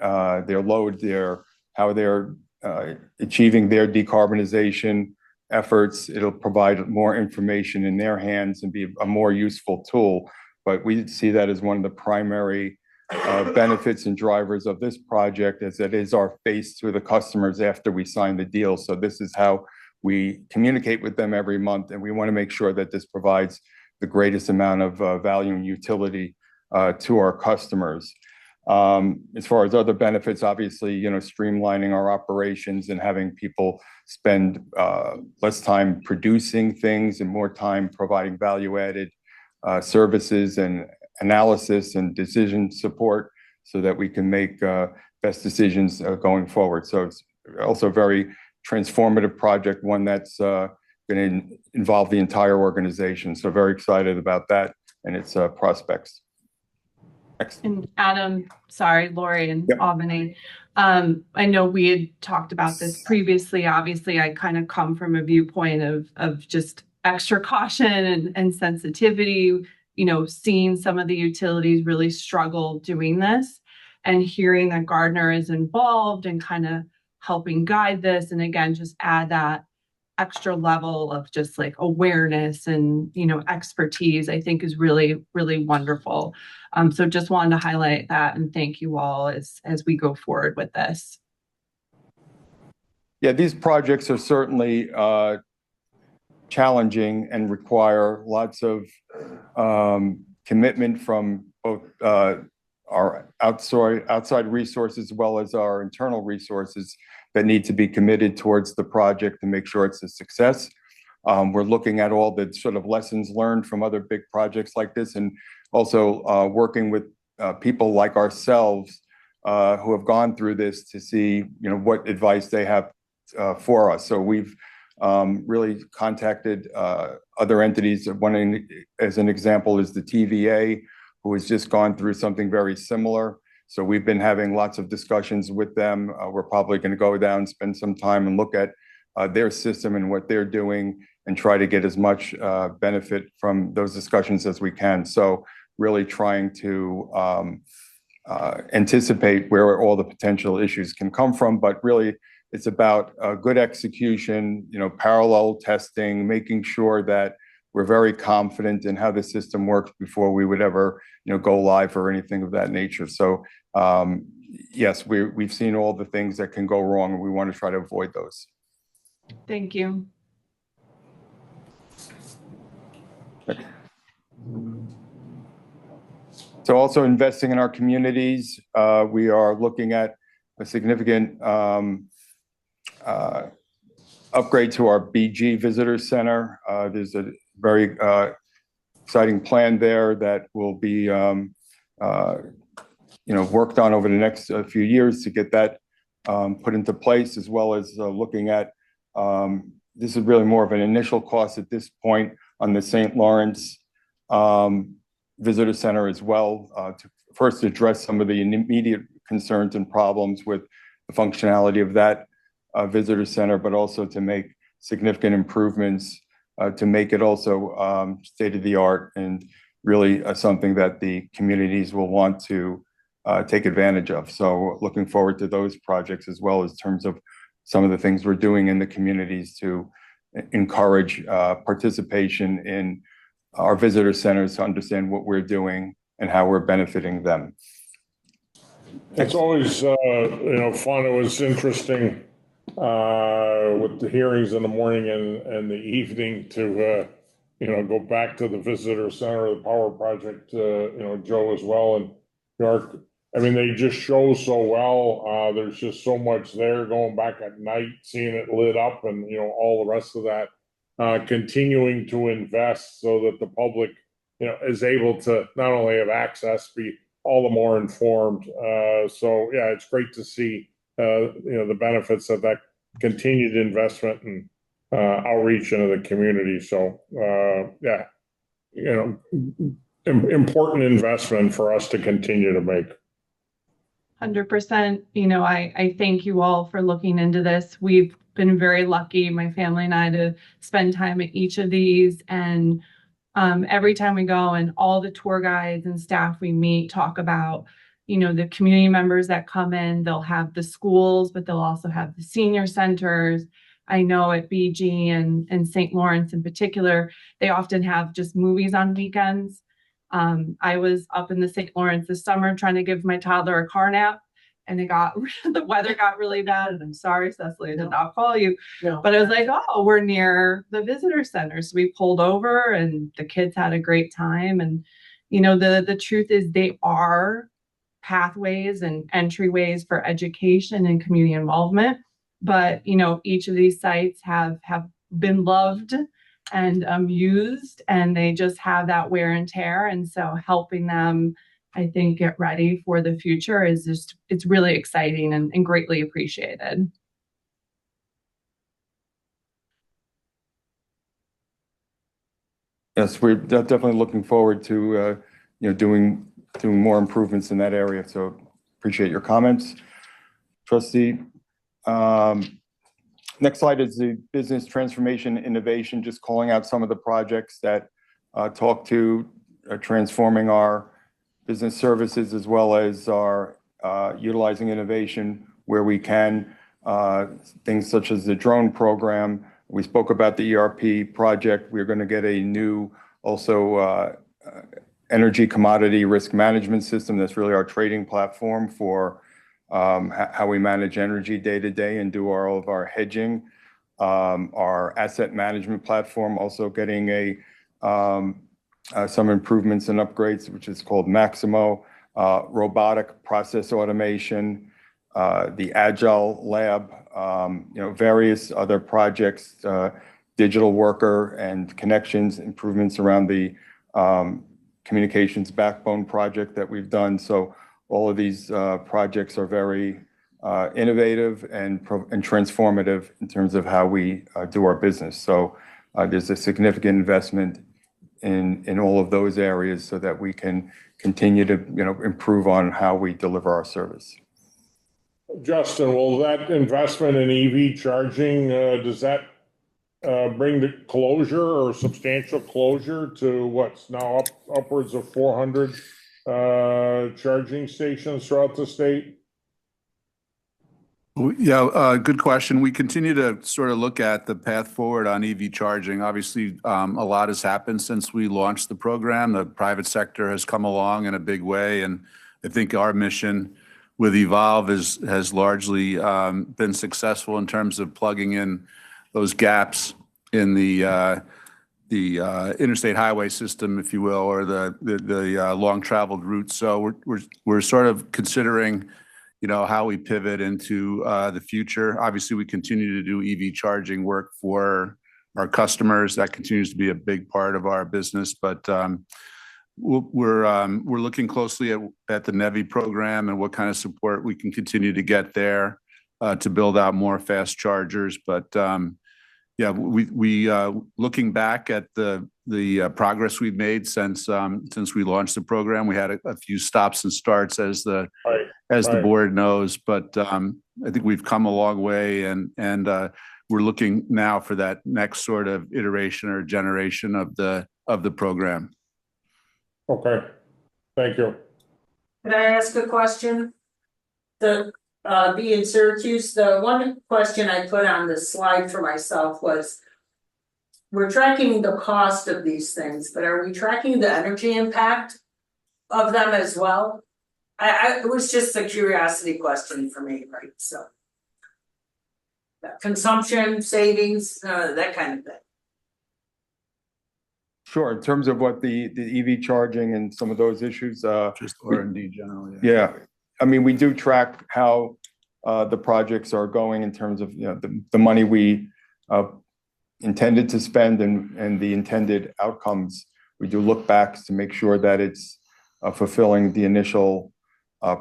their load, how they're achieving their decarbonization efforts. It'll provide more information in their hands and be a more useful tool. But we see that as one of the primary benefits and drivers of this project, as it is our face to the customers after we sign the deal. So this is how we communicate with them every month, and we want to make sure that this provides the greatest amount of value and utility to our customers. As far as other benefits, obviously, streamlining our operations and having people spend less time producing things and more time providing value-added services and analysis and decision support, so that we can make best decisions going forward. So it's also a very transformative project, one that's going to involve the entire organization. So very excited about that and its prospects. Next. And Adam, sorry, Laurie and Albany. I know we had talked about this previously. Obviously, I kind of come from a viewpoint of just extra caution and sensitivity, seeing some of the utilities really struggle doing this, and hearing that Gardner is involved and kind of helping guide this. And again, just add that extra level of just like awareness and, expertise, I think is really, really wonderful. So just wanted to highlight that and thank you all as we go forward with this. Yeah, these projects are certainly challenging and require lots of commitment from both our outside resources as well as our internal resources that need to be committed towards the project to make sure it's a success. We're looking at all the sort of lessons learned from other big projects like this, and also working with people like ourselves who have gone through this to see, what advice they have for us. So we've really contacted other entities. One, as an example, is the TVA, who has just gone through something very similar. So we've been having lots of discussions with them. We're probably going to go down, spend some time and look at their system and what they're doing and try to get as much benefit from those discussions as we can. So really trying to anticipate where all the potential issues can come from, but really it's about good execution, parallel testing, making sure that we're very confident in how the system works before we would ever, go live or anything of that nature. So yes, we've seen all the things that can go wrong, and we want to try to avoid those. Thank you. So also investing in our communities, we are looking at a significant upgrade to our BG Visitor Center. There's a very exciting plan there that will be worked on over the next few years to get that put into place, as well as looking at this is really more of an initial cost at this point on the St. Lawrence Visitor Center as well, to first address some of the immediate concerns and problems with the functionality of that visitor center, but also to make significant improvements to make it also state-of-the-art and really something that the communities will want to take advantage of. So looking forward to those projects, as well as terms of some of the things we're doing in the communities to encourage participation in our visitor centers to understand what we're doing and how we're benefiting them. It's always, fun. It was interesting with the hearings in the morning and the evening to, go back to the visitor center, the power project, Joe as well. And York, they just show so well. There's just so much there, going back at night, seeing it lit up, and, all the rest of that. Continuing to invest so that the public, is able to not only have access, be all the more informed. So yeah, it's great to see, the benefits of that continued investment and outreach into the community. So yeah, important investment for us to continue to make. 100%. I thank you all for looking into this. We've been very lucky, my family and I, to spend time at each of these. And every time we go, and all the tour guides and staff we meet talk about, the community members that come in, they'll have the schools, but they'll also have the senior centers. I know at BG and St. Lawrence in particular, they often have just movies on weekends. I was up in the St. Lawrence this summer trying to give my toddler a car nap, and the weather got really bad. And I'm sorry, Cecily, I did not call you. No. But I was like, oh, we're near the visitor center. So we pulled over, and the kids had a great time. And, the truth is, they are pathways and entryways for education and community involvement. But, each of these sites have been loved and used, and they just have that wear and tear. And so helping them, I think, get ready for the future it's really exciting and greatly appreciated. Yes, we're definitely looking forward to doing more improvements in that area. So appreciate your comments, Trustee. Next slide is the business transformation innovation, just calling out some of the projects that talk to transforming our business services, as well as our utilizing innovation where we can, things such as the drone program. We spoke about the ERP project. We're going to get a new also energy commodity risk management system. That's really our trading platform for how we manage energy day to day and do all of our hedging. Our asset management platform also getting some improvements and upgrades, which is called Maximo. robotic process automation, the Agile Lab, various other projects, digital worker and connections, improvements around the communications backbone project that we've done. So all of these projects are very innovative and transformative in terms of how we do our business. So there's a significant investment in all of those areas so that we can continue to improve on how we deliver our service. Justin, will that investment in EV charging, does that bring the closure or substantial closure to what's now upwards of 400 charging stations throughout the state? Yeah, good question. We continue to sort of look at the path forward on EV charging. Obviously, a lot has happened since we launched the program. The private sector has come along in a big way, and I think our mission with Evolve has largely been successful in terms of plugging in those gaps in the interstate highway system, if you will, or the long traveled routes. So we're sort of considering, how we pivot into the future. Obviously, we continue to do EV charging work for our customers. That continues to be a big part of our business, but we're looking closely at the NEVI program and what kind of support we can continue to get there to build out more fast chargers. But yeah, we looking back at the progress we've made since we launched the program. We had a few stops and starts as the board knows, but I think we've come a long way, and we're looking now for that next sort of iteration or generation of the program. Okay, thank you. Can I ask a question? Being Syracuse, the one question I put on the slide for myself was, we're tracking the cost of these things, but are we tracking the energy impact of them as well? It was just a curiosity question for me, right? So consumption, savings, that kind of thing. Sure. In terms of what the EV charging and some of those issues, Just R&D generally. Yeah. I mean, we do track how the projects are going in terms of the money we intended to spend and the intended outcomes. We do look back to make sure that it's fulfilling the initial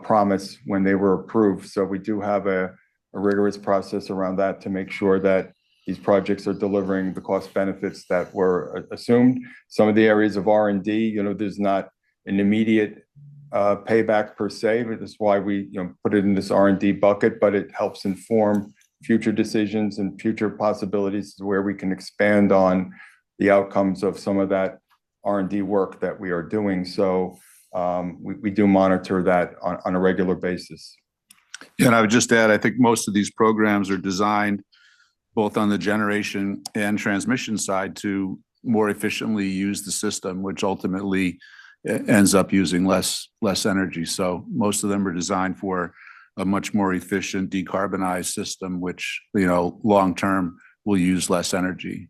promise when they were approved. So we do have a rigorous process around that to make sure that these projects are delivering the cost benefits that were assumed. Some of the areas of R&D, there's not an immediate payback per se, but that's why we put it in this R&D bucket, but it helps inform future decisions and future possibilities where we can expand on the outcomes of some of that R&D work that we are doing. So we do monitor that on a regular basis. Yeah, and I would just add, I think most of these programs are designed both on the generation and transmission side to more efficiently use the system, which ultimately ends up using less energy. So most of them are designed for a much more efficient, decarbonized system, which long term will use less energy.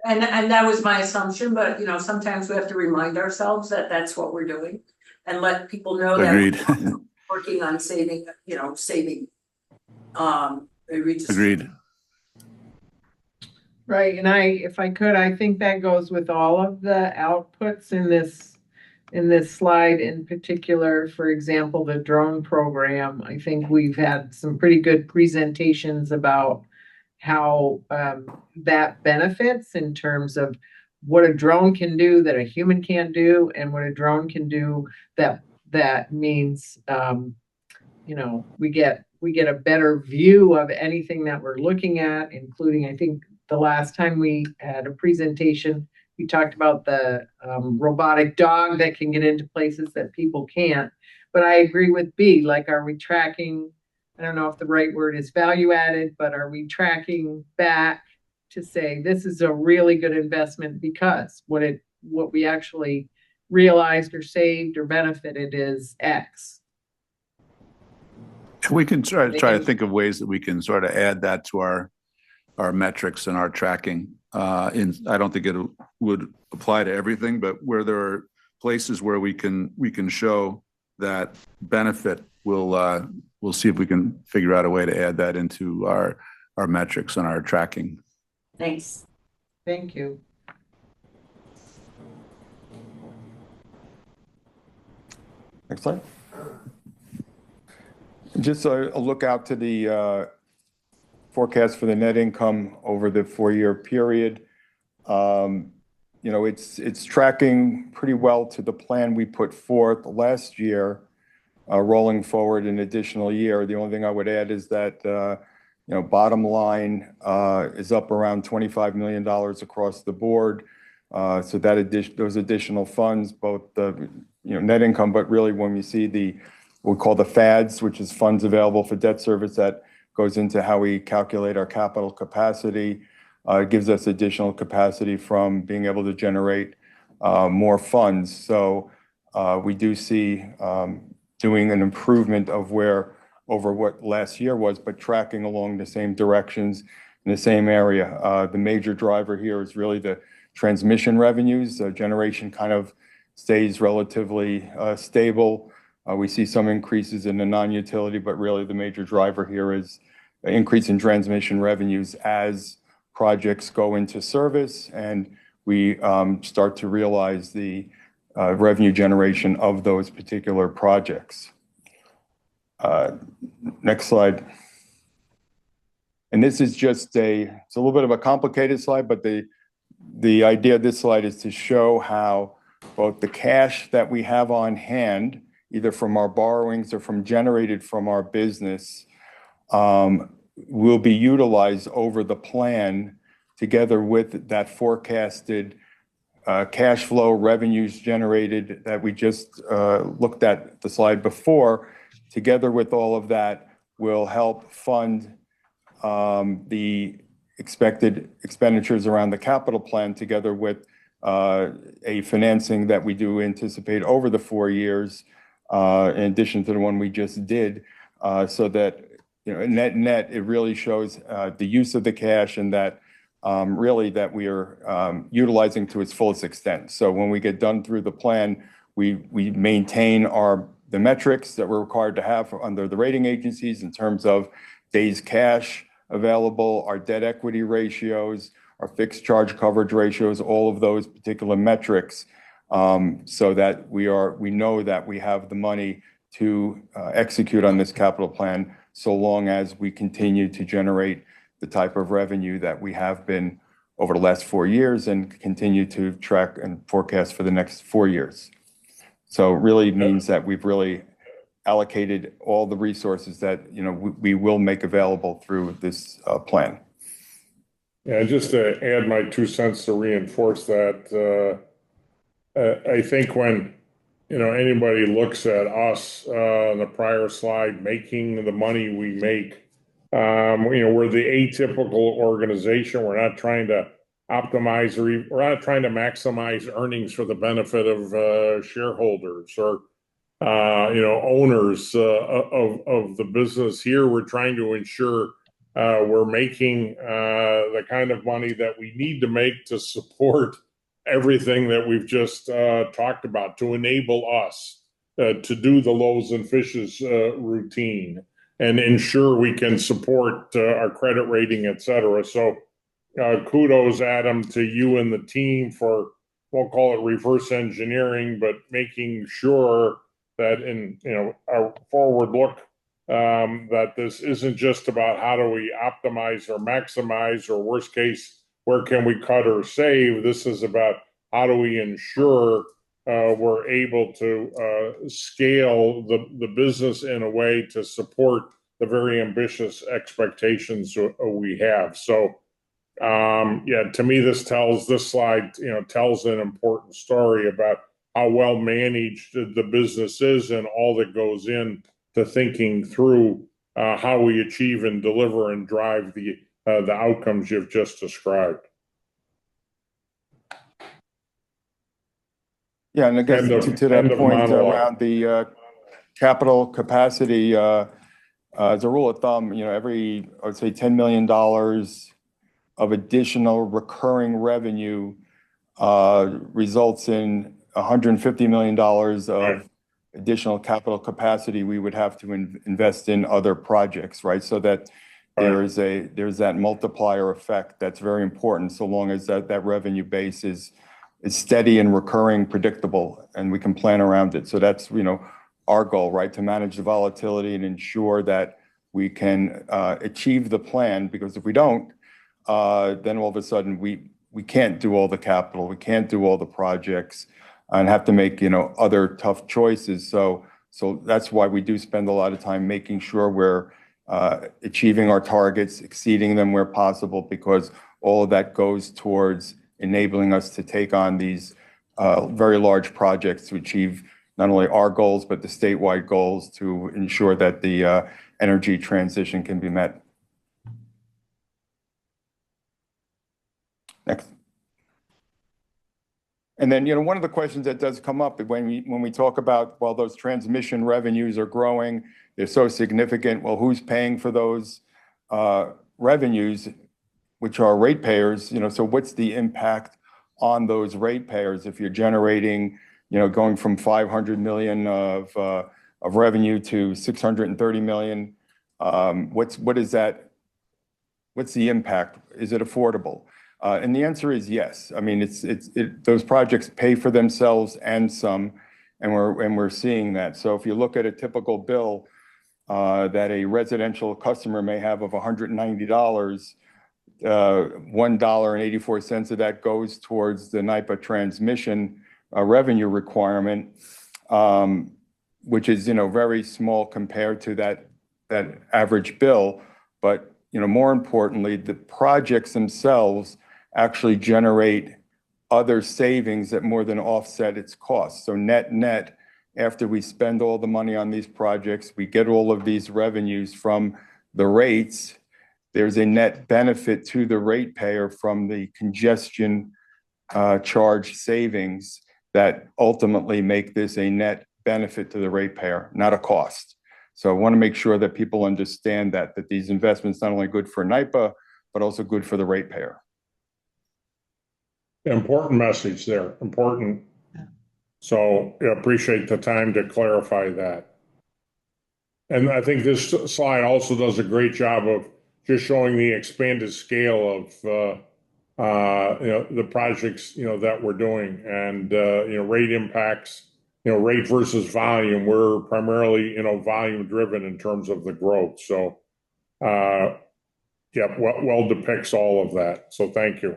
And that was my assumption, but sometimes we have to remind ourselves that that's what we're doing, and let people know Agreed. that we're working on saving. Saving. Agreed. Right, and if I could, I think that goes with all of the outputs in this slide in particular. For example, the drone program, I think we've had some pretty good presentations about how that benefits in terms of what a drone can do that a human can't do, and what a drone can do that means we get a better view of anything that we're looking at, including, I think the last time we had a presentation, we talked about the robotic dog that can get into places that people can't. But I agree with B, are we tracking, I don't know if the right word is value added, but are we tracking back to say this is a really good investment because what we actually realized or saved or benefited is X. We can try to think of ways that we can sort of add that to our metrics and our tracking. I don't think it would apply to everything, but where there are places where we can show that benefit, we'll see if we can figure out a way to add that into our metrics and our tracking. Thanks. Thank you. Next slide. Just a look out to the forecast for the net income over the 4-year period. You know, it's tracking pretty well to the plan we put forth last year, rolling forward an additional year. The only thing I would add is that, you know, bottom line is up around $25 million across the board. So that those additional funds, both the, you know, net income, but really when we see what we call the FADs, which is funds available for debt service, that goes into how we calculate our capital capacity. It gives us additional capacity from being able to generate more funds. So we do see doing an improvement of over what last year was, but tracking along the same directions in the same area. The major driver here is really the transmission revenues. Generation kind of stays relatively stable. We see some increases in the non-utility, but really the major driver here is an increase in transmission revenues as projects go into service and we start to realize the revenue generation of those particular projects. Next slide. And this is just it's a little bit of a complicated slide, but the idea of this slide is to show how both the cash that we have on hand, either from our borrowings or generated from our business, will be utilized over the plan together with that forecasted cash flow revenues generated that we just looked at the slide before. Together with all of that will help fund the expected expenditures around the capital plan, together with a financing that we do anticipate over the 4 years, in addition to the one we just did, so that, you know, net, it really shows the use of the cash and that really that we are utilizing to its fullest extent. So when we get done through the plan, we maintain the metrics that we're required to have under the rating agencies in terms of days cash available, our debt equity ratios, our fixed charge coverage ratios, all of those particular metrics, so that we know that we have the money to execute on this capital plan, so long as we continue to generate the type of revenue that we have been over the last 4 years and continue to track and forecast for the next 4 years. So it really means that we've really allocated all the resources that, you know, we will make available through this plan. Yeah, just to add my 2 cents to reinforce that, I think when, you know, anybody looks at us on the prior slide making the money we make, you know, we're the atypical organization. We're not trying to optimize we're not trying to maximize earnings for the benefit of shareholders or you know, owners of the business. Here we're trying to ensure we're making the kind of money that we need to make to support everything that we've just talked about, to enable us to do the loaves and fishes routine and ensure we can support our credit rating, et cetera. So kudos, Adam, to you and the team for, we'll call it reverse engineering, but making sure that in, you know, our forward look, that this isn't just about how do we optimize or maximize, or worst case, where can we cut or save. This is about how do we ensure we're able to scale the business in a way to support the very ambitious expectations we have. So yeah, to me, this slide, you know, tells an important story about how well managed the business is and all that goes in to thinking through how we achieve and deliver and drive the outcomes you've just described. Yeah, and I guess to that point around the capital capacity, as a rule of thumb, you know, every, I would say, $10 million of additional recurring revenue results in $150 million of additional capital capacity, we would have to invest in other projects, right? So that there's that multiplier effect that's very important, so long as that revenue base is steady and recurring, predictable, and we can plan around it. So that's, our goal, right? To manage the volatility and ensure that we can achieve the plan, because if we don't, then all of a sudden we can't do all the capital, we can't do all the projects, and have to make, other tough choices. So that's why we do spend a lot of time making sure we're achieving our targets, exceeding them where possible, because all of that goes towards enabling us to take on these very large projects to achieve not only our goals, but the statewide goals to ensure that the energy transition can be met. Next. And then, one of the questions that does come up when we talk about, well, those transmission revenues are growing, they're so significant. Well, who's paying for those revenues, which are ratepayers? So what's the impact on those ratepayers if you're generating, going from 500 million of revenue to 630 million? What is that? What's the impact? Is it affordable? And the answer is yes. I mean, those projects pay for themselves and some, and we're seeing that. So if you look at a typical bill that a residential customer may have of $190, $1.84 of that goes towards the NYPA transmission revenue requirement, which is very small compared to that average bill. But more importantly, the projects themselves actually generate other savings that more than offset its costs. So net, after we spend all the money on these projects, we get all of these revenues from the rates. There's a net benefit to the ratepayer from the congestion charge savings that ultimately make this a net benefit to the ratepayer, not a cost. So I want to make sure that people understand that these investments not only good for NYPA, but also good for the ratepayer. Important message there, important. So I appreciate the time to clarify that. And I think this slide also does a great job of just showing the expanded scale of the projects that we're doing, and rate impacts. Rate versus volume. We're primarily volume driven in terms of the growth. So well depicts all of that. So thank you.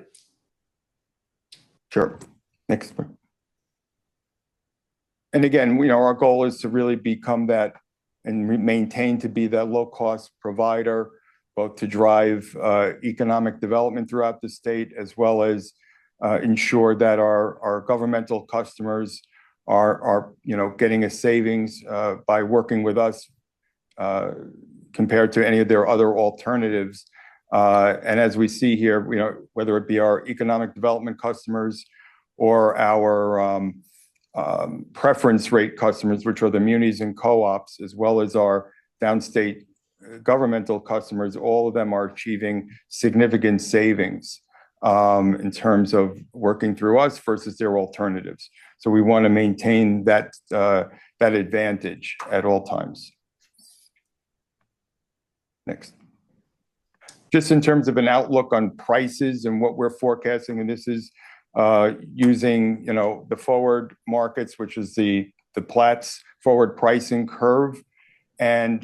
Sure. Next. And again, our goal is to really become that and maintain to be that low-cost provider, both to drive economic development throughout the state, as well as ensure that our governmental customers are getting a savings by working with us compared to any of their other alternatives. And as we see here, whether it be our economic development customers or our preference rate customers, which are the munis and co-ops, as well as our downstate governmental customers, all of them are achieving significant savings in terms of working through us versus their alternatives. So we want to maintain that advantage at all times. Next. Just in terms of an outlook on prices and what we're forecasting, and this is using the forward markets, which is the Platts forward pricing curve. And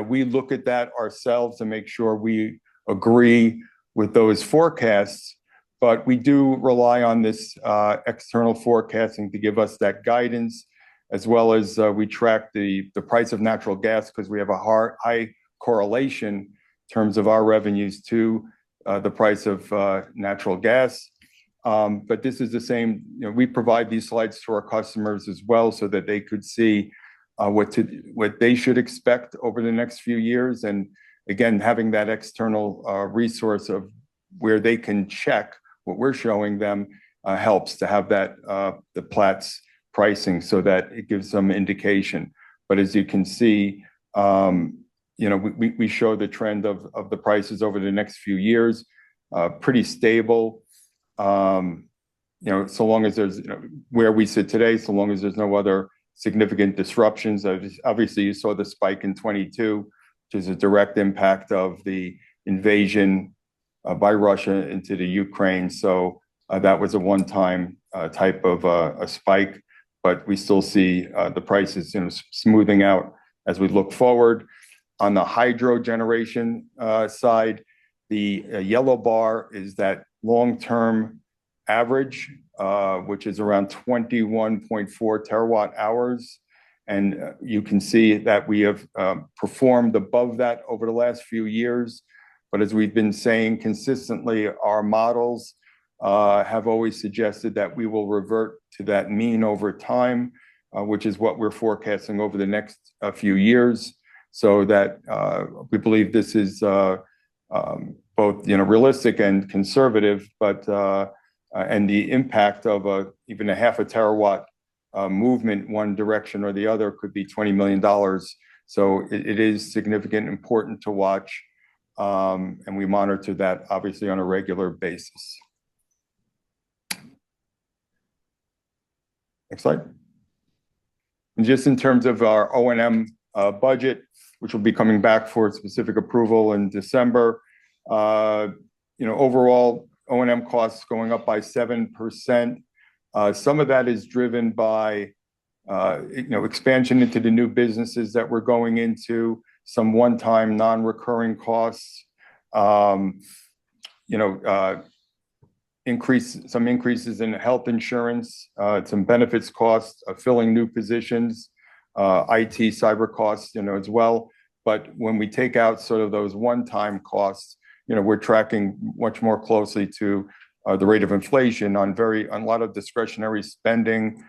we look at that ourselves to make sure we agree with those forecasts, but we do rely on this external forecasting to give us that guidance, as well as we track the price of natural gas, because we have a high correlation in terms of our revenues to the price of natural gas. But this is the same, we provide these slides to our customers as well, so that they could see what they should expect over the next few years. And again, having that external resource of where they can check what we're showing them helps to have that the Platts pricing, so that it gives some indication. But as you can see, we show the trend of the prices over the next few years, pretty stable. So long as there's where we sit today, so long as there's no other significant disruptions. Obviously, you saw the spike in 22, which is a direct impact of the invasion by Russia into the Ukraine. So that was a one-time type of a spike, but we still see the prices, smoothing out as we look forward. On the hydro generation side, the yellow bar is that long-term average, which is around 21.4 terawatt hours. And you can see that we have performed above that over the last few years. But as we've been saying consistently, our models have always suggested that we will revert to that mean over time, which is what we're forecasting over the next few years. So that we believe this is both realistic and conservative, but and the impact of even a half a terawatt movement one direction or the other could be $20 million. So it is significant, important to watch, and we monitor that obviously on a regular basis. Next slide. And just in terms of our O&M budget, which will be coming back for specific approval in December, overall O&M costs going up by 7%. Some of that is driven by expansion into the new businesses that we're going into, some one-time non-recurring costs, increases in health insurance, some benefits costs, filling new positions, IT cyber costs, as well. But when we take out sort of those one-time costs, we're tracking much more closely to the rate of inflation on a lot of discretionary spending.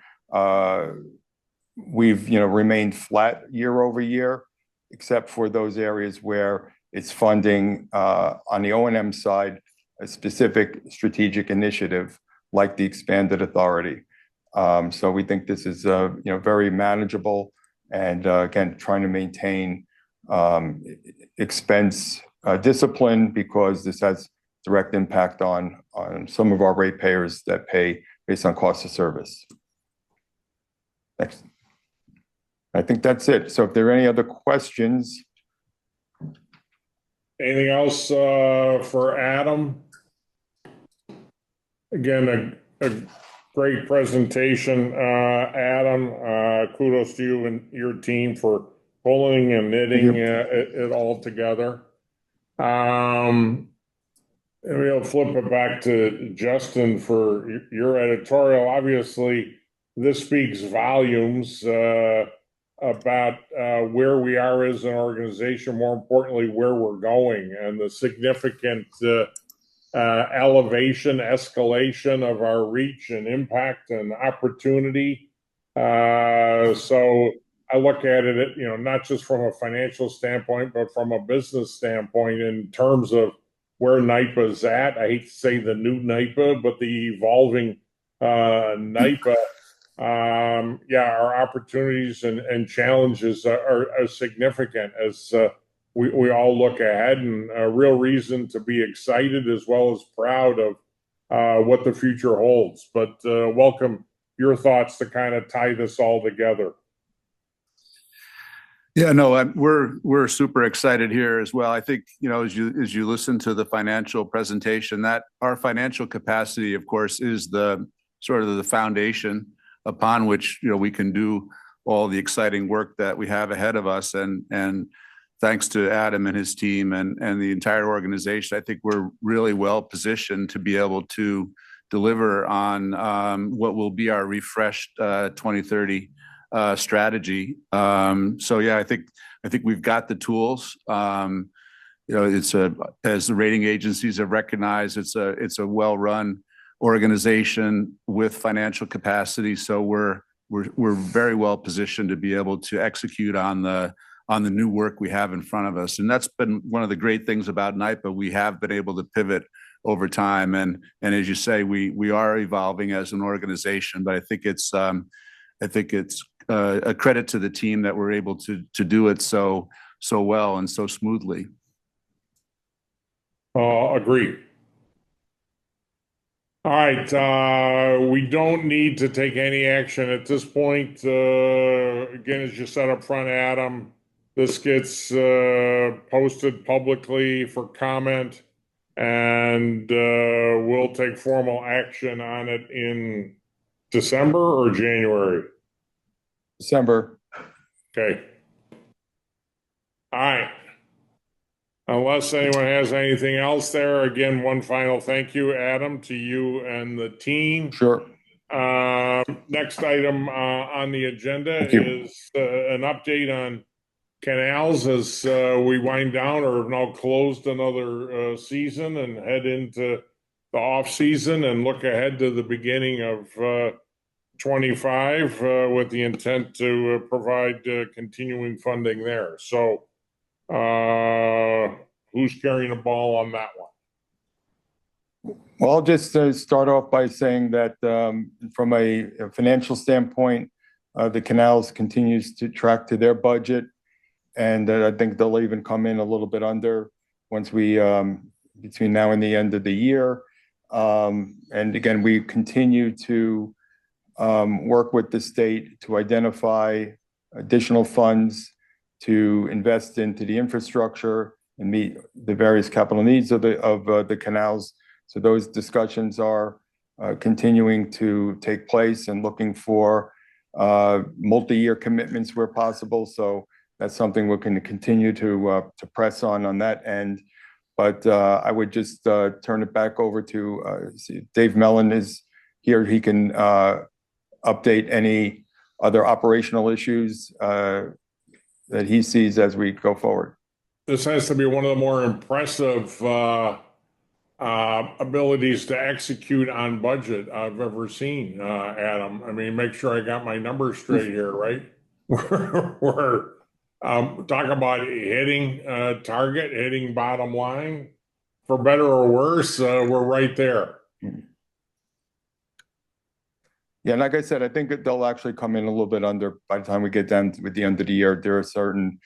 We've remained flat year over year, except for those areas where it's funding on the O&M side a specific strategic initiative like the expanded authority. So we think this is very manageable, and again, trying to maintain expense discipline, because this has direct impact on some of our ratepayers that pay based on cost of service. Next. I think that's it. So if there are any other questions. Anything else for Adam? Again, a great presentation, Adam. Kudos to you and your team for pulling and knitting it all together. And we'll flip it back to Justin for your editorial. Obviously, this speaks volumes about where we are as an organization, more importantly, where we're going, and the significant elevation, escalation of our reach and impact and opportunity. So I look at it, not just from a financial standpoint, but from a business standpoint in terms of where NYPA is at. I hate to say the new NYPA, but the evolving NYPA. Our opportunities and challenges are significant as we all look ahead, and a real reason to be excited as well as proud of what the future holds. But welcome your thoughts to kind of tie this all together. Yeah, no, we're super excited here as well. I think, as you listen to the financial presentation, that our financial capacity, of course, is the sort of the foundation upon which we can do all the exciting work that we have ahead of us. And thanks to Adam and his team and the entire organization, I think we're really well positioned to be able to deliver on what will be our refreshed 2030 strategy. So yeah, I think we've got the tools. It's as the rating agencies have recognized, it's a well-run organization with financial capacity. So we're very well positioned to be able to execute on the new work we have in front of us. And that's been one of the great things about NYPA. We have been able to pivot over time, and as you say, we are evolving as an organization. But I think it's a credit to the team that we're able to do it so well and so smoothly. Agree. All right, we don't need to take any action at this point. Again, as you said up front, Adam, this gets posted publicly for comment, and we'll take formal action on it in December or January. December. Okay. All right. Unless anyone has anything else there, again, one final thank you, Adam, to you and the team. Sure. Next item on the agenda Thank you. is an update on canals as we wind down or have now closed another season and head into the off season and look ahead to the beginning of 25 with the intent to provide continuing funding there. So who's carrying the ball on that one? Well, I'll just start off by saying that from a financial standpoint, the canals continues to track to their budget. And I think they'll even come in a little bit under once we, between now and the end of the year. And again, we continue to work with the state to identify additional funds to invest into the infrastructure and meet the various capital needs of the canals. So those discussions are continuing to take place and looking for multi-year commitments where possible. So that's something we're going to continue to press on that end. But I would just turn it back over to Dave Mellon is here. He can update any other operational issues that he sees as we go forward. This has to be one of the more impressive abilities to execute on budget I've ever seen, Adam. I mean, make sure I got my numbers straight here, right? We're talking about hitting target, hitting bottom line. For better or worse, we're right there. Yeah, like I said, I think that they'll actually come in a little bit under by the time we get down with the end of the year. There are certain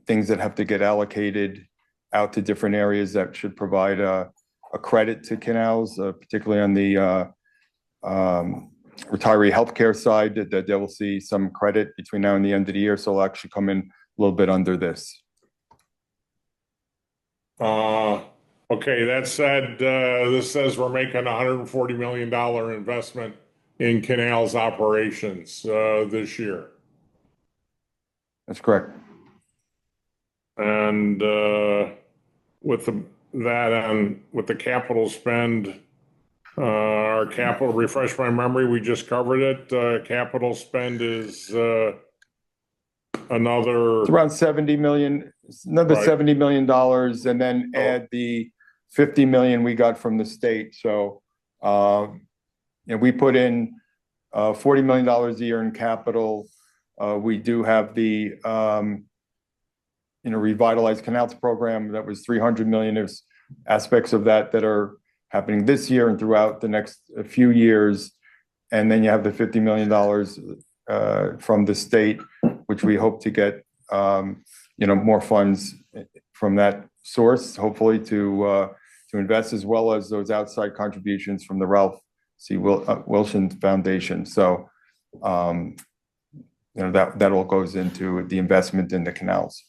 things that have to get allocated out to different areas that should provide a credit to canals, particularly on the retiree healthcare side, that they will see some credit between now and the end of the year. So it'll actually come in a little bit under this. Okay, that said, this says we're making a $140 million investment in canals operations this year. That's correct. And with the capital spend, our capital, refresh my memory, we just covered it. Capital spend is another. It's around 70 million, another Right. $70 million, and then add the 50 million we got from the state. So, we put in $40 million a year in capital. We do have the revitalized canals program that was 300 million. There's aspects of that are happening this year and throughout the next few years. And then you have the $50 million from the state, which we hope to get more funds from that source, hopefully to invest, as well as those outside contributions from the Ralph C. Wilson Foundation. So that all goes into the investment in the canals.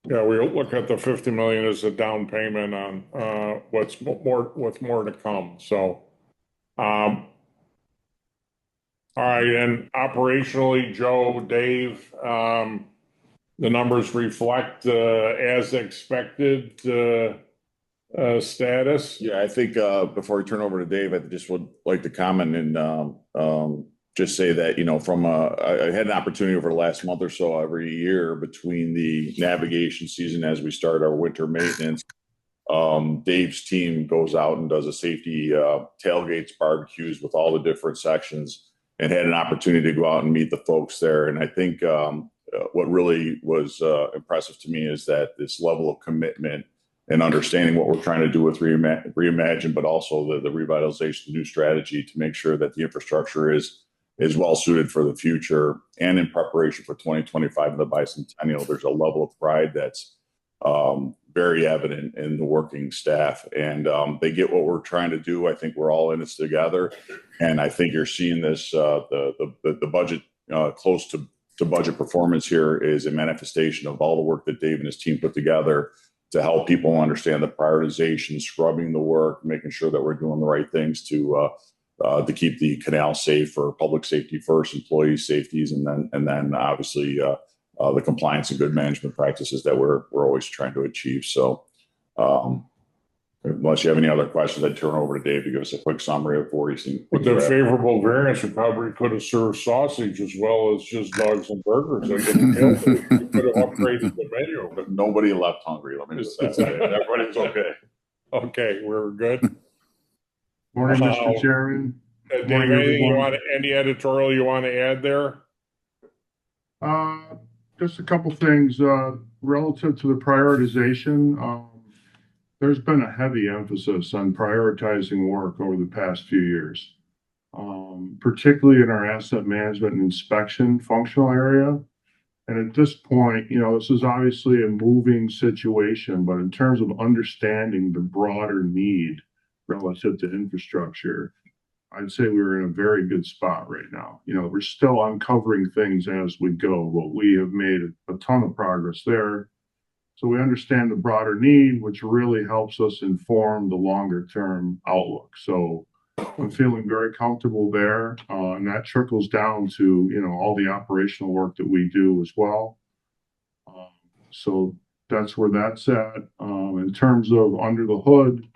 Yeah, we look at the 50 million as a down payment on what's more to come. So, all right, and operationally, Joe, Dave, the numbers reflect as expected status. Yeah, I think before we turn over to Dave, I just would like to comment and just say that, I had an opportunity over the last month or so every year between the navigation season as we start our winter maintenance. Dave's team goes out and does a safety tailgates, barbecues with all the different sections, and had an opportunity to go out and meet the folks there. And I think what really was impressive to me is that this level of commitment and understanding what we're trying to do with Reimagine, but also the revitalization, the new strategy to make sure that the infrastructure is well suited for the future and in preparation for 2025 and the bicentennial. There's a level of pride that's very evident in the working staff, and they get what we're trying to do. I think we're all in this together, and I think you're seeing this. The budget close to budget performance here is a manifestation of all the work that Dave and his team put together to help people understand the prioritization, scrubbing the work, making sure that we're doing the right things to keep the canal safe for public safety first, employee safeties, and then obviously the compliance and good management practices that we're always trying to achieve. So unless you have any other questions, I'd turn over to Dave to give us a quick summary of where he's seen. With the favorable variance, we probably could have served sausage as well as just dogs and burgers. We could have upgraded the menu, but Nobody left hungry. Let me just say everybody's okay. Okay, we're good. Morning, Mr. Chairman. Dave, Morning, everyone. any editorial you want to add there? Just a couple things relative to the prioritization. There's been a heavy emphasis on prioritizing work over the past few years, particularly in our asset management and inspection functional area. And at this point, this is obviously a moving situation, but in terms of understanding the broader need relative to infrastructure, I'd say we're in a very good spot right now. We're still uncovering things as we go, but we have made a ton of progress there. So we understand the broader need, which really helps us inform the longer term outlook. So I'm feeling very comfortable there. And that trickles down to, all the operational work that we do as well. So that's where that's at. In terms of under the hood,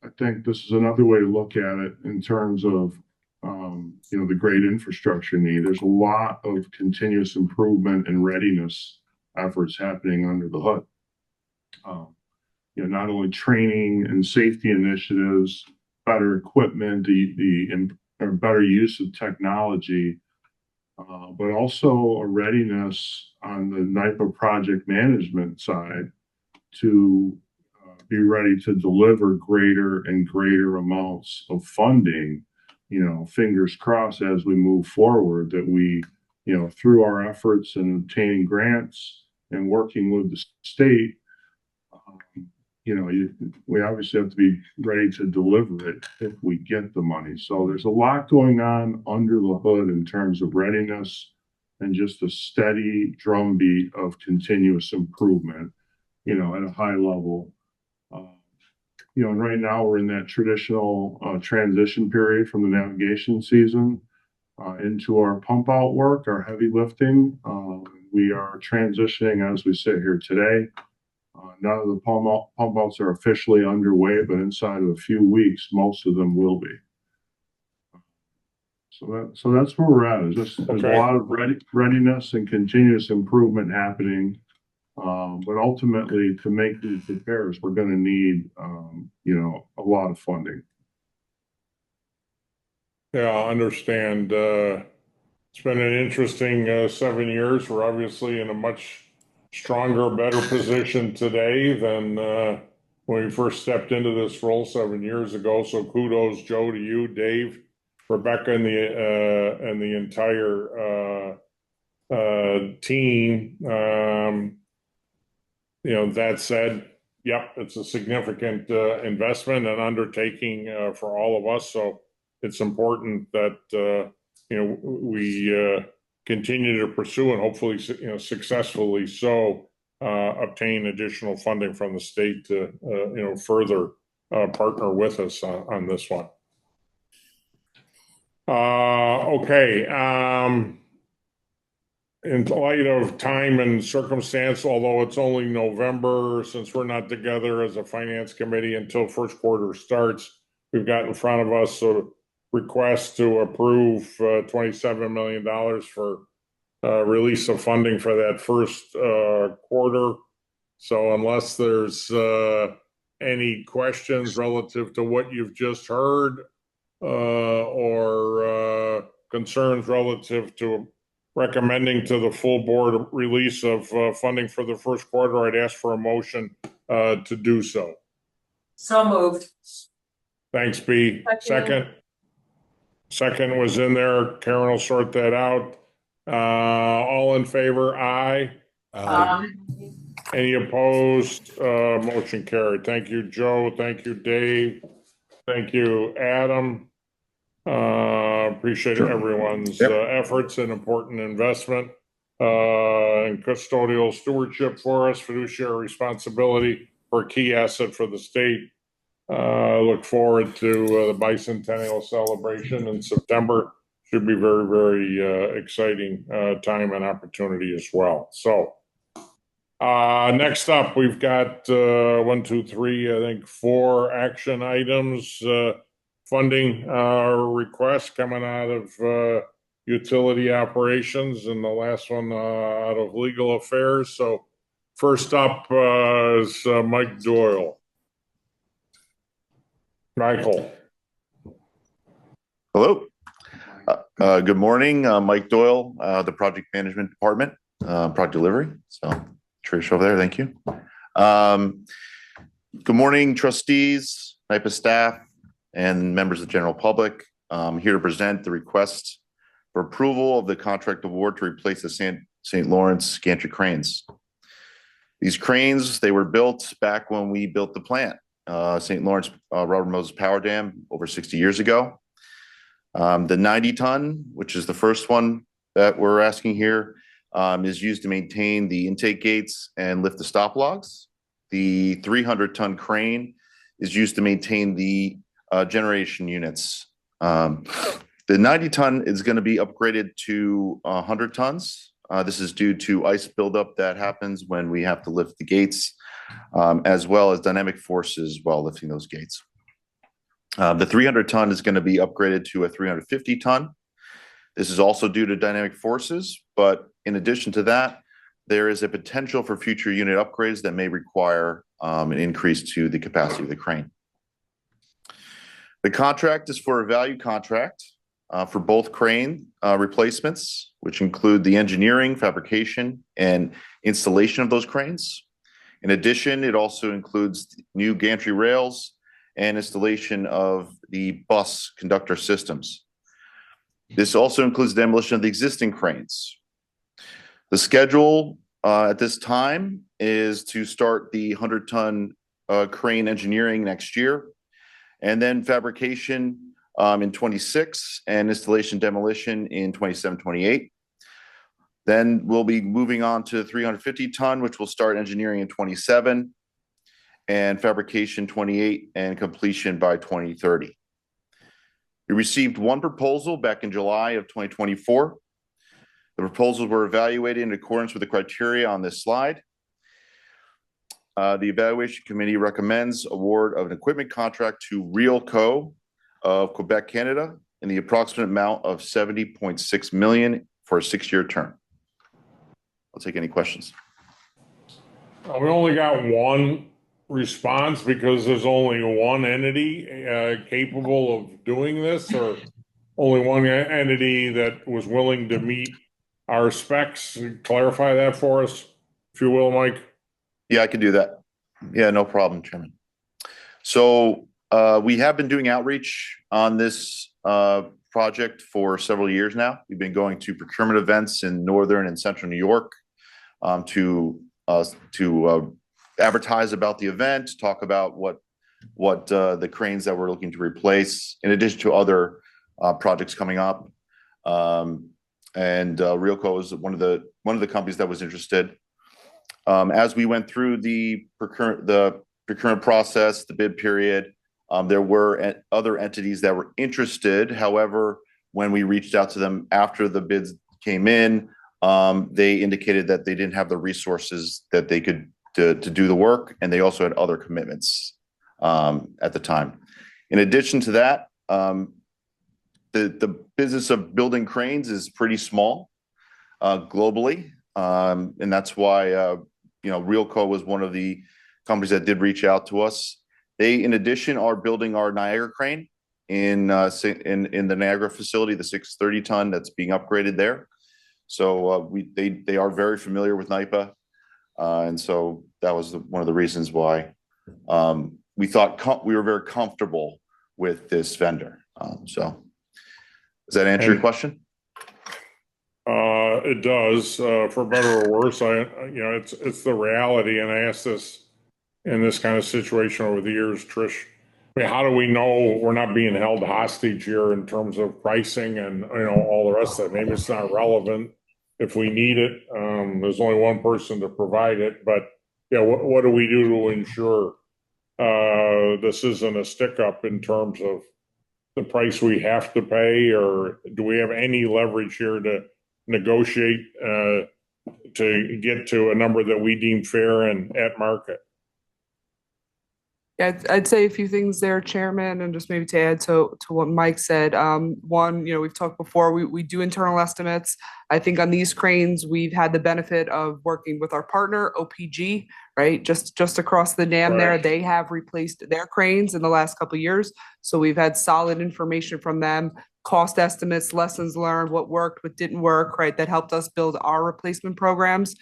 I think this is another way to look at it in terms of, the great infrastructure need. There's a lot of continuous improvement and readiness efforts happening under the hood. Not only training and safety initiatives, better equipment, or better use of technology, but also a readiness on the NYPA project management side to be ready to deliver greater and greater amounts of funding, fingers crossed as we move forward, that we, through our efforts in obtaining grants and working with the state, we obviously have to be ready to deliver it if we get the money. So there's a lot going on under the hood in terms of readiness and just a steady drumbeat of continuous improvement, at a high level. And right now we're in that traditional transition period from the navigation season into our pump out work, our heavy lifting. We are transitioning as we sit here today. None of the pump outs are officially underway, but inside of a few weeks, most of them will be. So that's where we're at. There's a lot of readiness and continuous improvement happening. But ultimately, to make these repairs, we're going to need, a lot of funding. Yeah, I understand. It's been an interesting 7 years. We're obviously in a much stronger, better position today than when we first stepped into this role 7 years ago. So kudos, Joe, to you, Dave, Rebecca, and the entire team. That said, yep, it's a significant investment and undertaking for all of us. So it's important that we continue to pursue and hopefully successfully so obtain additional funding from the state to further partner with us on this one. Okay. In light of time and circumstance, although it's only November, since we're not together as a finance committee until first quarter starts, we've got in front of us a request to approve $27 million for release of funding for that first quarter. So unless there's any questions relative to what you've just heard or concerns relative to recommending to the full board release of funding for the first quarter, I'd ask for a motion to do so. So moved. Thanks, B. Second was in there. Karen will sort that out. All in favor, aye. Any opposed? Motion carried. Thank you, Joe. Thank you, Dave. Thank you, Adam. Appreciate everyone's efforts and important investment and custodial stewardship for us, fiduciary responsibility for a key asset for the state. Look forward to the bicentennial celebration in September. Should be very, very exciting time and opportunity as well. So next up, we've got 1, 2, 3, I think 4 action items. Funding requests coming out of utility operations, and the last one out of legal affairs. So first up is Mike Doyle. Michael. Hello. Good morning. Mike Doyle, the Project Management Department, Project Delivery. So Trish over there, thank you. Good morning, trustees, NYPA staff, and members of the general public. I'm here to present the request for approval of the contract award to replace the St. Lawrence gantry cranes. These cranes, they were built back when we built the plant, St. Lawrence Robert Moses Power Dam over 60 years ago. The 90-ton, which is the first one that we're asking here, is used to maintain the intake gates and lift the stop logs. The 300-ton crane is used to maintain the generation units. The 90-ton is going to be upgraded to 100 tons. This is due to ice buildup that happens when we have to lift the gates, as well as dynamic forces while lifting those gates. The 300-ton is going to be upgraded to a 350-ton. This is also due to dynamic forces, but in addition to that, there is a potential for future unit upgrades that may require an increase to the capacity of the crane. The contract is for a value contract for both crane replacements, which include the engineering, fabrication, and installation of those cranes. In addition, it also includes new gantry rails and installation of the bus conductor systems. This also includes demolition of the existing cranes. The schedule at this time is to start the 100-ton crane engineering next year, and then fabrication in 26 and installation demolition in 27, 28. Then we'll be moving on to 350-ton, which will start engineering in 27 and fabrication 28 and completion by 2030. We received one proposal back in July of 2024. The proposals were evaluated in accordance with the criteria on this slide. The evaluation committee recommends award of an equipment contract to Wheelock of Quebec, Canada, in the approximate amount of $70.6 million for a 6-year term. I'll take any questions. We only got one response because there's only one entity capable of doing this, or only one entity that was willing to meet our specs. Clarify that for us, if you will, Mike. Yeah, I can do that. Yeah, no problem, Chairman. So we have been doing outreach on this project for several years now. We've been going to procurement events in northern and central New York to advertise about the event, talk about what the cranes that we're looking to replace, in addition to other projects coming up. And Wheelock is one of the companies that was interested. As we went through the procurement process, the bid period, there were other entities that were interested. However, when we reached out to them after the bids came in, they indicated that they didn't have the resources that they could to do the work, and they also had other commitments at the time. In addition to that, the business of building cranes is pretty small globally, and that's why Wheelock was one of the companies that did reach out to us. They, in addition, are building our Niagara crane in the Niagara facility, the 630-ton that's being upgraded there. So they are very familiar with NYPA, and so that was one of the reasons why we thought we were very comfortable with this vendor. So does that answer your question? It does, for better or worse. It's the reality, and I asked this in this kind of situation over the years, Trish. I mean, how do we know we're not being held hostage here in terms of pricing and, all the rest of it? Maybe it's not relevant if we need it. There's only one person to provide it, but yeah, what do we do to ensure this isn't a stick up in terms of the price we have to pay, or do we have any leverage here to negotiate to get to a number that we deem fair and at market? Yeah, I'd say a few things there, Chairman, and just maybe to add to what Mike said. One, we've talked before, we do internal estimates. I think on these cranes, we've had the benefit of working with our partner, OPG, right? Just across the dam there, they have replaced their cranes in the last couple of years. So we've had solid information from them, cost estimates, lessons learned, what worked, what didn't work, right? That helped us build our replacement programs.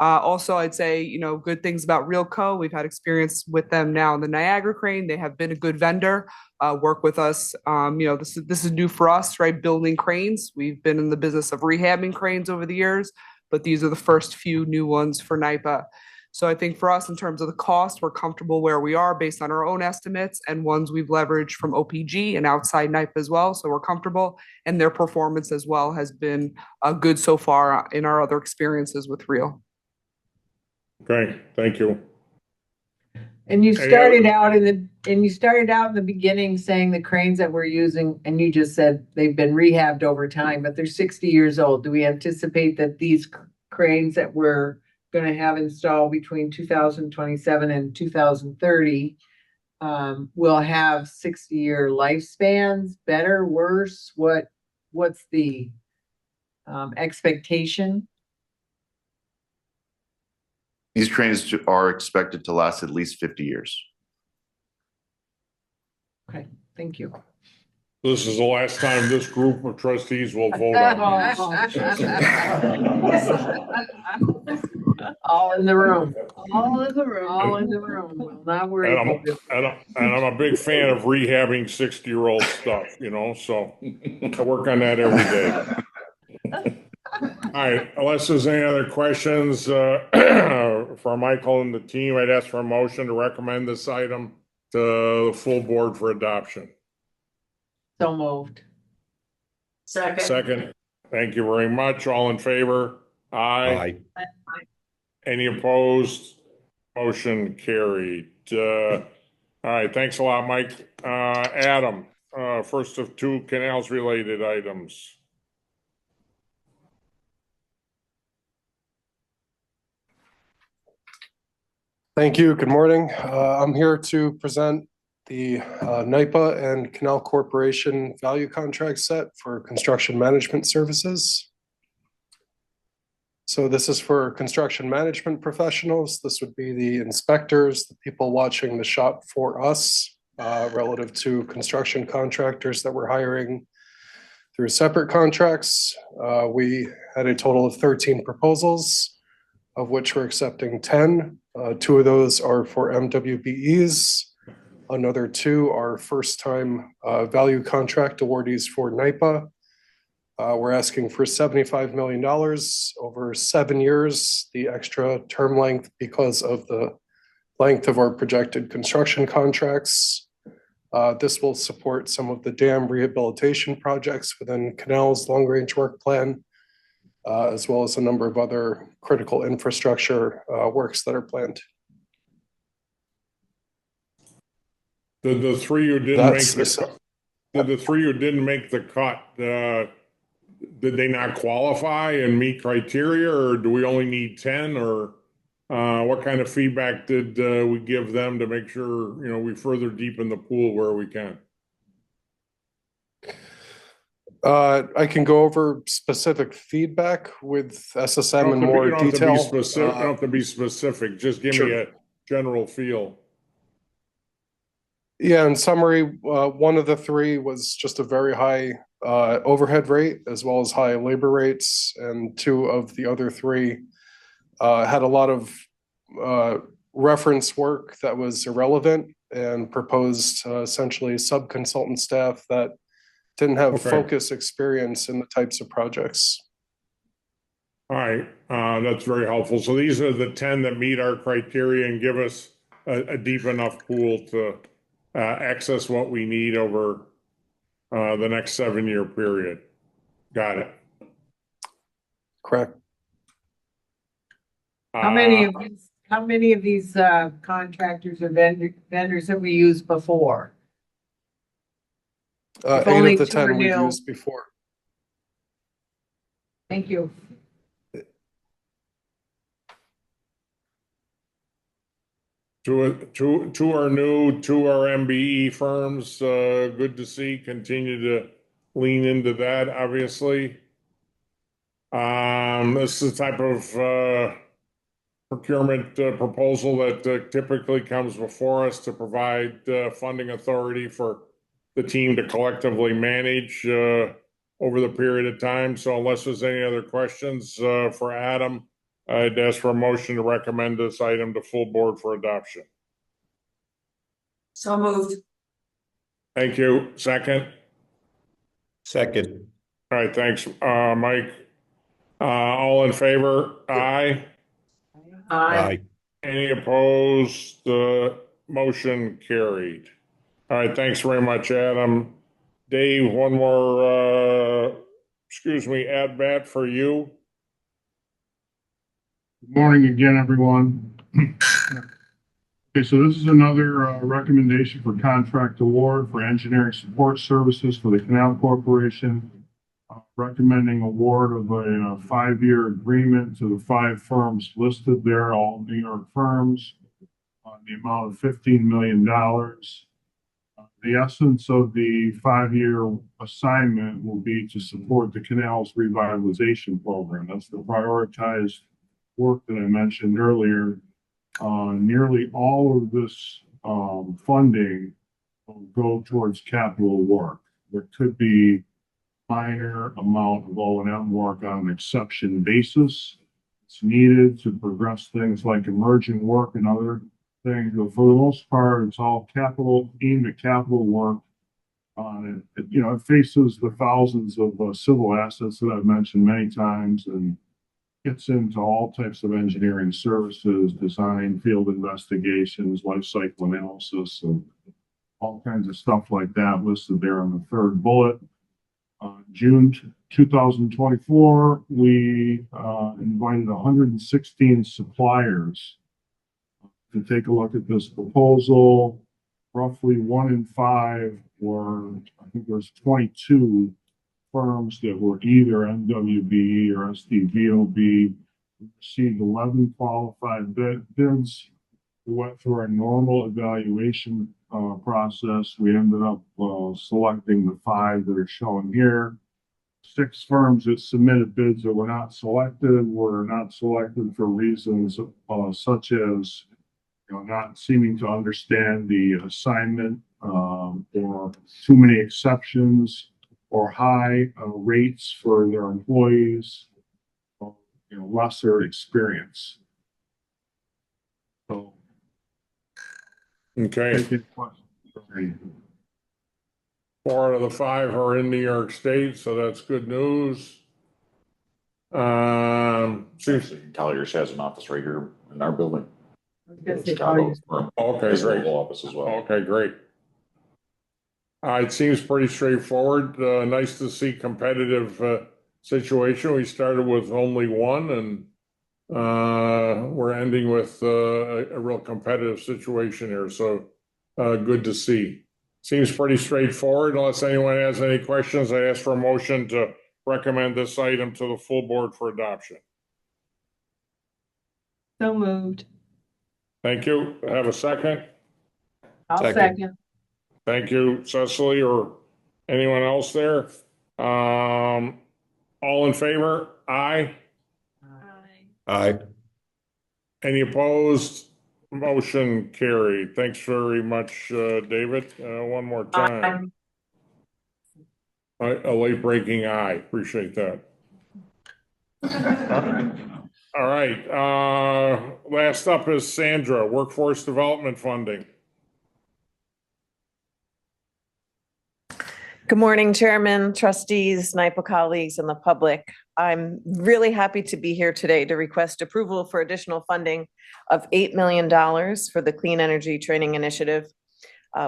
Also, I'd say, good things about Realco. We've had experience with them now in the Niagara crane. They have been a good vendor, work with us. This is new for us, right? Building cranes. We've been in the business of rehabbing cranes over the years, but these are the first few new ones for NYPA. So I think for us, in terms of the cost, we're comfortable where we are based on our own estimates and ones we've leveraged from OPG and outside NYPA as well. So we're comfortable, and their performance as well has been good so far in our other experiences with Real. Okay, thank you. And you started out in the beginning saying the cranes that we're using, and you just said they've been rehabbed over time, but they're 60 years old. Do we anticipate that these cranes that we're going to have installed between 2027 and 2030 will have 60-year lifespans? Better, worse? What's the expectation? These cranes are expected to last at least 50 years. Okay, thank you. This is the last time this group of trustees will vote on this. All in the room. All in the room. All in the room. We'll not worry about it. And I'm a big fan of rehabbing 60-year-old stuff, so I work on that every day. All right, unless there's any other questions for Michael and the team, I'd ask for a motion to recommend this item to the full board for adoption. So moved. Second. Thank you very much. All in favor? Aye. Any opposed? Motion carried. All right, thanks a lot, Mike. Adam, first of two canals related items. Thank you. Good morning. I'm here to present the NYPA and Canal Corporation value contract set for construction management services. So this is for construction management professionals. This would be the inspectors, the people watching the shop for us, relative to construction contractors that we're hiring through separate contracts. We had a total of 13 proposals, of which we're accepting 10. 2 of those are for MWBEs. Another 2 are first-time value contract awardees for NYPA. We're asking for $75 million over 7 years, the extra term length because of the length of our projected construction contracts. This will support some of the dam rehabilitation projects within Canal's long-range work plan, as well as a number of other critical infrastructure works that are planned. The three who didn't make the cut, did they not qualify and meet criteria, or do we only need 10, or what kind of feedback did we give them to make sure we further deepen the pool where we can? I can go over specific feedback with SSM in more detail. You don't have to be specific. Just give me a general feel. Yeah, in summary, one of the 3 was just a very high overhead rate as well as high labor rates, and 2 of the other 3 had a lot of reference work that was irrelevant and proposed essentially sub-consultant staff that didn't have focus experience in the types of projects. All right, that's very helpful. So these are the 10 that meet our criteria and give us a deep enough pool to access what we need over the next 7-year period. Got it. Correct. How many of these contractors or vendors have we used before? If 8 only of the 2 are 10 we've new. used before. Thank you. Two are new, 2 are MBE firms. Good to see. Continue to lean into that, obviously. This is the type of procurement proposal that typically comes before us to provide funding authority for the team to collectively manage over the period of time. So unless there's any other questions for Adam, I'd ask for a motion to recommend this item to full board for adoption. So moved. Thank you. Second? Second. All right, thanks, Mike. All in favor? Aye. Aye. Any opposed? Motion carried. All right, thanks very much, Adam. Dave, one more, at bat for you. Good morning again, everyone. Okay, so this is another recommendation for contract award for engineering support services for the Canal Corporation. Recommending award of a 5-year agreement to the 5 firms listed there, all New York firms, on the amount of $15 million. The essence of the 5-year assignment will be to support the canal's revitalization program. That's the prioritized work that I mentioned earlier. Nearly all of this funding will go towards capital work. There could be minor amount of O&M work on an exception basis. It's needed to progress things like emerging work and other things, but for the most part, it's all capital, aimed at capital work. It faces the thousands of civil assets that I've mentioned many times and gets into all types of engineering services, design, field investigations, life cycle analysis, and all kinds of stuff like that listed there on the 3rd bullet. June 2024, we invited 116 suppliers to take a look at this proposal. Roughly 1 in 5 were, I think there's 22 firms that were either NWBE or SDVOB. We received 11 qualified bids. We went through our normal evaluation process. We ended up selecting the 5 that are shown here. 6 firms that submitted bids that were not selected for reasons such as not seeming to understand the assignment, or too many exceptions, or high rates for their employees, or, lesser experience. So, Okay. 4 out of the 5 are in New York State, so that's good news. Actually, Colliers has an office right here in our building. Okay, His great. local office as well. Okay, great. It seems pretty straightforward. Nice to see competitive situation. We started with only 1 and we're ending with a real competitive situation here. So good to see. Seems pretty straightforward. Unless anyone has any questions, I ask for a motion to recommend this item to the full board for adoption. So moved. Thank you. Have a second? I'll second. Thank you, Cecily, or anyone else there. All in favor? Aye. Aye. Any opposed? Motion carried. Thanks very much, David. One more time. A late breaking aye. Appreciate that. All right. Last up is Sandra, Workforce Development Funding. Good morning, Chairman, trustees, NYPA colleagues, and the public. I'm really happy to be here today to request approval for additional funding of $8 million for the Clean Energy Training Initiative.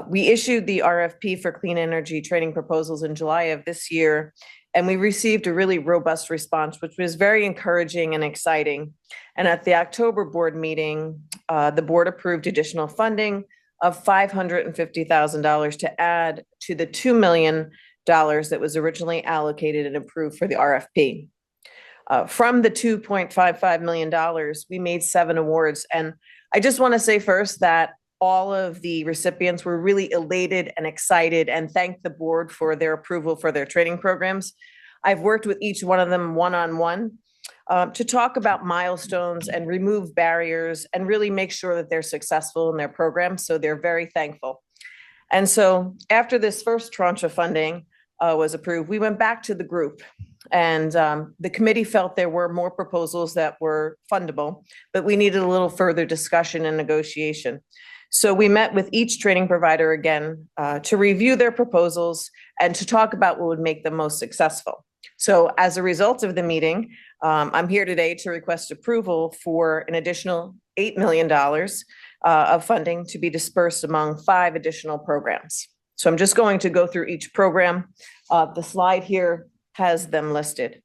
We issued the RFP for clean energy training proposals in July of this year, and we received a really robust response, which was very encouraging and exciting. And at the October board meeting, the board approved additional funding of $550,000 to add to the $2 million that was originally allocated and approved for the RFP. From the $2.55 million, we made 7 awards. And I just want to say first that all of the recipients were really elated and excited and thanked the board for their approval for their training programs. I've worked with each one of them one-on-one to talk about milestones and remove barriers and really make sure that they're successful in their programs. So they're very thankful. And so after this first tranche of funding was approved, we went back to the group, and the committee felt there were more proposals that were fundable, but we needed a little further discussion and negotiation. So we met with each training provider again to review their proposals and to talk about what would make them most successful. So as a result of the meeting, I'm here today to request approval for an additional $8 million of funding to be dispersed among 5 additional programs. So I'm just going to go through each program. The slide here has them listed.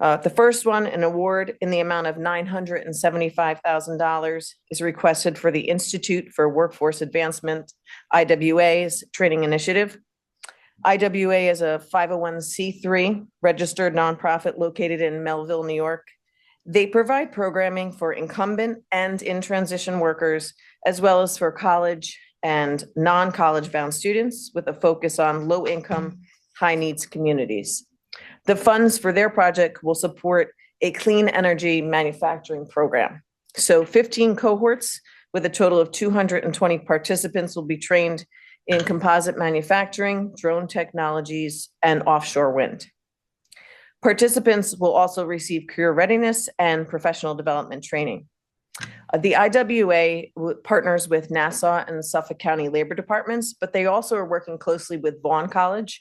The first one, an award in the amount of $975,000, is requested for the Institute for Workforce Advancement, IWA's training initiative. IWA is a 501c3 registered nonprofit located in Melville, New York. They provide programming for incumbent and in-transition workers, as well as for college and non-college bound students with a focus on low-income, high-needs communities. The funds for their project will support a clean energy manufacturing program. So 15 cohorts with a total of 220 participants will be trained in composite manufacturing, drone technologies, and offshore wind. Participants will also receive career readiness and professional development training. The IWA partners with Nassau and Suffolk County Labor Departments, but they also are working closely with Vaughn College.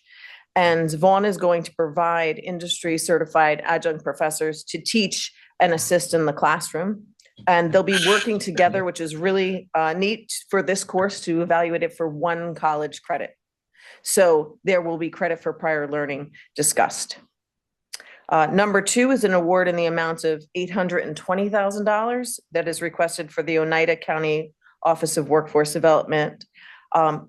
And Vaughn is going to provide industry certified adjunct professors to teach and assist in the classroom. And they'll be working together, which is really neat for this course to evaluate it for 1 college credit. So there will be credit for prior learning discussed. Number 2 is an award in the amount of $820,000 that is requested for the Oneida County Office of Workforce Development.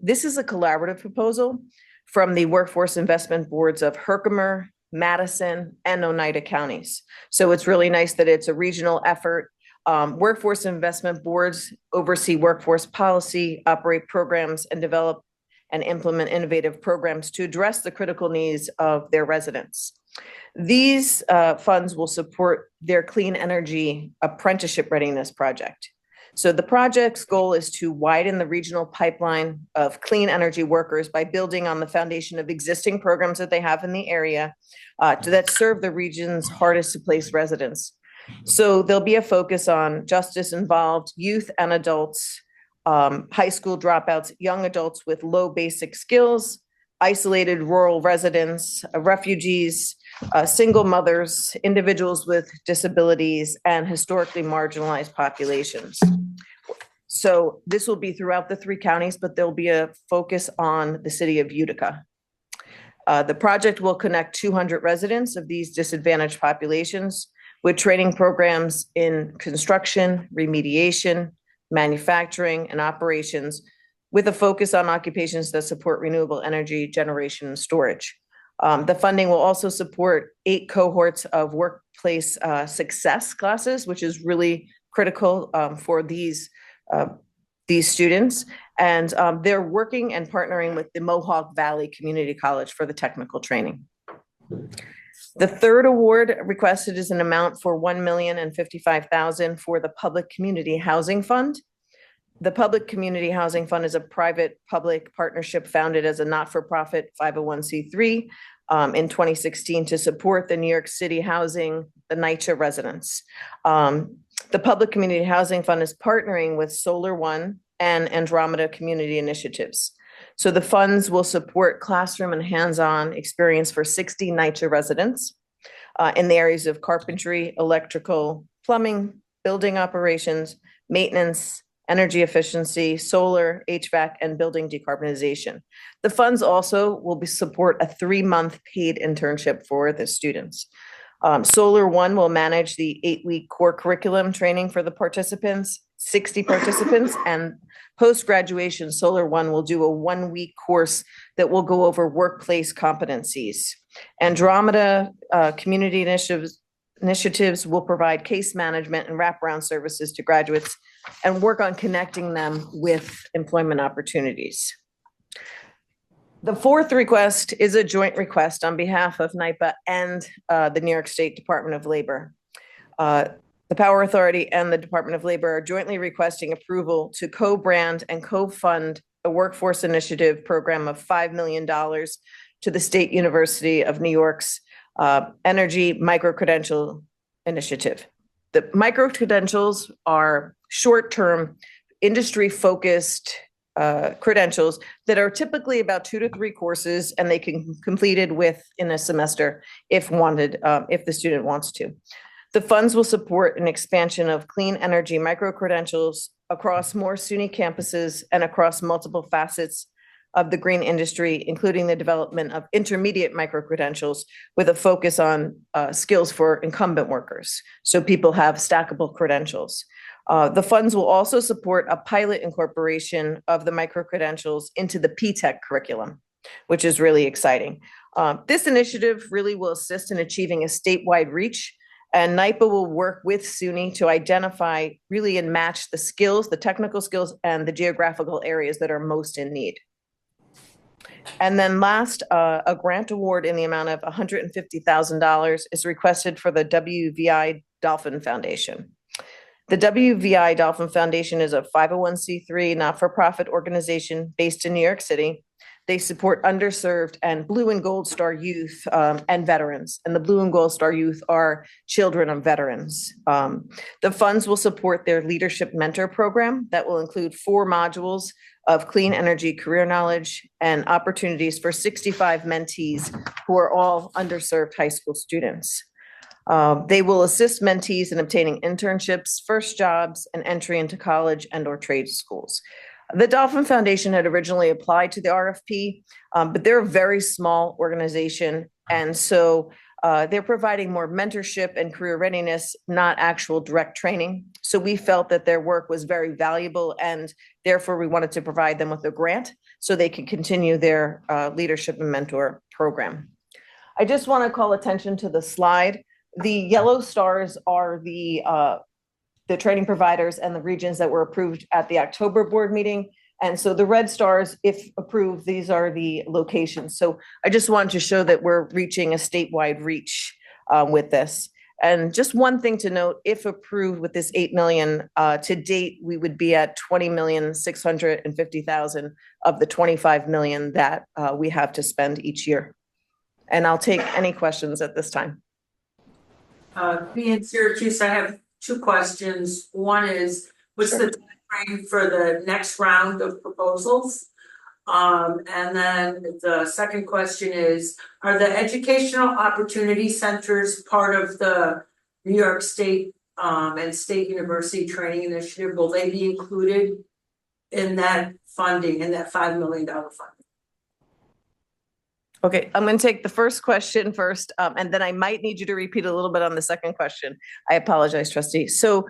This is a collaborative proposal from the workforce investment boards of Herkimer, Madison, and Oneida counties. So it's really nice that it's a regional effort. Workforce investment boards oversee workforce policy, operate programs, and develop and implement innovative programs to address the critical needs of their residents. These funds will support their clean energy apprenticeship readiness project. So the project's goal is to widen the regional pipeline of clean energy workers by building on the foundation of existing programs that they have in the area that serve the region's hardest to place residents. So there'll be a focus on justice-involved youth and adults, high school dropouts, young adults with low basic skills, isolated rural residents, refugees, single mothers, individuals with disabilities, and historically marginalized populations. So this will be throughout the 3 counties, but there'll be a focus on the city of Utica. The project will connect 200 residents of these disadvantaged populations with training programs in construction, remediation, manufacturing, and operations, with a focus on occupations that support renewable energy generation and storage. The funding will also support 8 cohorts of workplace success classes, which is really critical for these students. And they're working and partnering with the Mohawk Valley Community College for the technical training. The third award requested is an amount for $1,055,000 for the Public Community Housing Fund. The Public Community Housing Fund is a private-public partnership founded as a not-for-profit 501c3 in 2016 to support the New York City housing, the NYPA residents. The Public Community Housing Fund is partnering with Solar One and Andromeda Community Initiatives. So the funds will support classroom and hands-on experience for 60 NYCHA residents in the areas of carpentry, electrical, plumbing, building operations, maintenance, energy efficiency, solar, HVAC, and building decarbonization. The funds also will support a 3-month paid internship for the students. Solar One will manage the 8-week core curriculum training for the participants, 60 participants, and post-graduation, Solar One will do a 1-week course that will go over workplace competencies. Andromeda Community Initiatives will provide case management and wraparound services to graduates and work on connecting them with employment opportunities. The fourth request is a joint request on behalf of NYPA and the New York State Department of Labor. The Power Authority and the Department of Labor are jointly requesting approval to co-brand and co-fund a workforce initiative program of $5 million to the State University of New York's Energy Micro-Credential Initiative. The micro-credentials are short-term, industry-focused credentials that are typically about 2 to 3 courses, and they can be completed in a semester if wanted, if the student wants to. The funds will support an expansion of clean energy micro-credentials across more SUNY campuses and across multiple facets of the green industry, including the development of intermediate micro-credentials with a focus on skills for incumbent workers, so people have stackable credentials. The funds will also support a pilot incorporation of the micro-credentials into the P-TECH curriculum, which is really exciting. This initiative really will assist in achieving a statewide reach, and NYPA will work with SUNY to identify really and match the skills, the technical skills, and the geographical areas that are most in need. And then last, a grant award in the amount of $150,000 is requested for the WVI Dolphin Foundation. The WVI Dolphin Foundation is a 501c3 not-for-profit organization based in New York City. They support underserved and Blue and Gold Star youth and veterans. And the Blue and Gold Star youth are children of veterans. The funds will support their leadership mentor program that will include 4 modules of clean energy career knowledge and opportunities for 65 mentees who are all underserved high school students. They will assist mentees in obtaining internships, first jobs, and entry into college and/or trade schools. The Dolphin Foundation had originally applied to the RFP, but they're a very small organization. And so they're providing more mentorship and career readiness, not actual direct training. So we felt that their work was very valuable, and therefore we wanted to provide them with a grant so they could continue their leadership and mentor program. I just want to call attention to the slide. The yellow stars are the training providers and the regions that were approved at the October board meeting. And so the red stars, if approved, these are the locations. So I just wanted to show that we're reaching a statewide reach with this. And just one thing to note, if approved with this 8 million, to date, we would be at 20,650,000 of the 25 million that we have to spend each year. And I'll take any questions at this time. Being Syracuse, I have 2 questions. One is, what's the timeframe for the next round of proposals? And then the second question is, are the educational opportunity centers part of the New York State and State University Training Initiative? Will they be included in that funding, in that $5 million funding? Okay, I'm going to take the first question first, and then I might need you to repeat a little bit on the second question. I apologize, trustee. So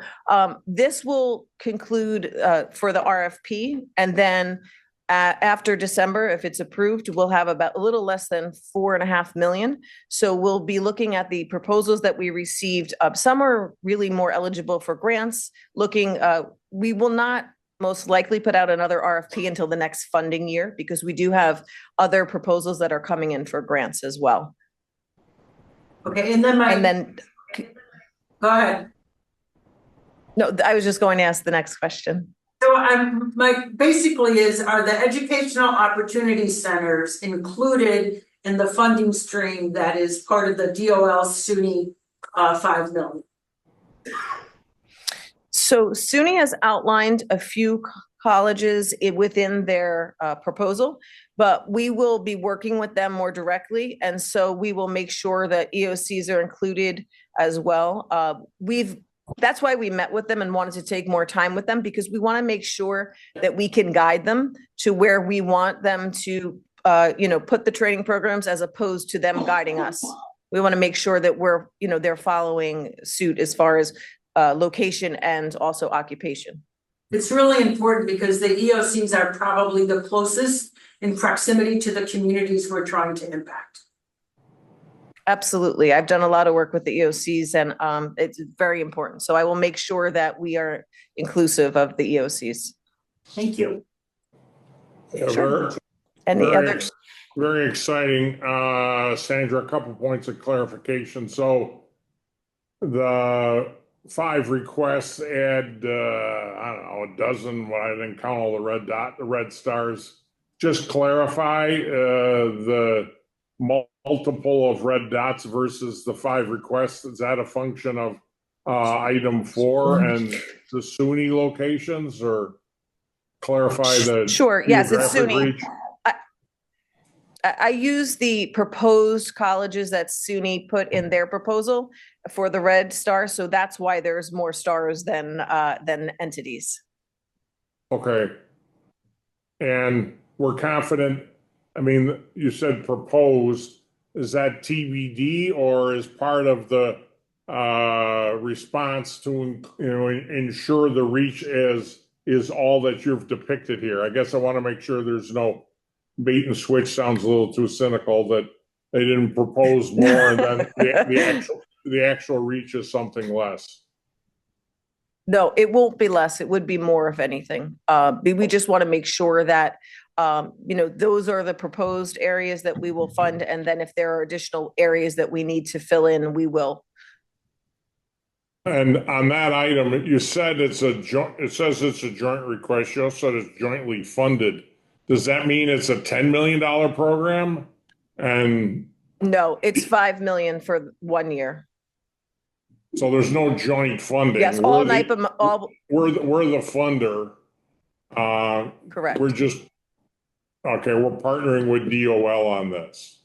this will conclude for the RFP, and then after December, if it's approved, we'll have about a little less than 4.5 million. So we'll be looking at the proposals that we received. Some are really more eligible for grants. We will not most likely put out another RFP until the next funding year, because we do have other proposals that are coming in for grants as well. Okay, and then go ahead. No, I was just going to ask the next question. So basically are the educational opportunity centers included in the funding stream that is part of the DOL SUNY 5 million? So SUNY has outlined a few colleges within their proposal, but we will be working with them more directly. And so we will make sure that EOCs are included as well. That's why we met with them and wanted to take more time with them, because we want to make sure that we can guide them to where we want them to, put the training programs as opposed to them guiding us. We want to make sure that they're following suit as far as location and also occupation. It's really important because the EOCs are probably the closest in proximity to the communities we're trying to impact. Absolutely. I've done a lot of work with the EOCs, and it's very important. So I will make sure that we are inclusive of the EOCs. Thank you. Yeah, Sure. Very exciting. Sandra, a couple points of clarification. So the 5 requests add, I don't know, a dozen, I didn't count all the red stars. Just clarify the multiple of red dots versus the 5 requests. Is that a function of item 4 and the SUNY locations, or clarify the Sure, yes, it's geographic SUNY. reach? I use the proposed colleges that SUNY put in their proposal for the red star, so that's why there's more stars than entities. Okay. And we're confident, I mean, you said proposed, is that TBD or is part of the response to, ensure the reach is all that you've depicted here? I guess I want to make sure there's no bait and switch. Sounds a little too cynical that they didn't propose more and then the actual reach is something less. No, it won't be less. It would be more, if anything. We just want to make sure that, those are the proposed areas that we will fund. And then if there are additional areas that we need to fill in, we will. And on that item, you said it says it's a joint request. You also said it's jointly funded. Does that mean it's a $10 million program? And no, it's $5 million for 1 year. So there's no joint funding. Yes, all NYPA, all. We're the funder. Correct. We're partnering with DOL on this.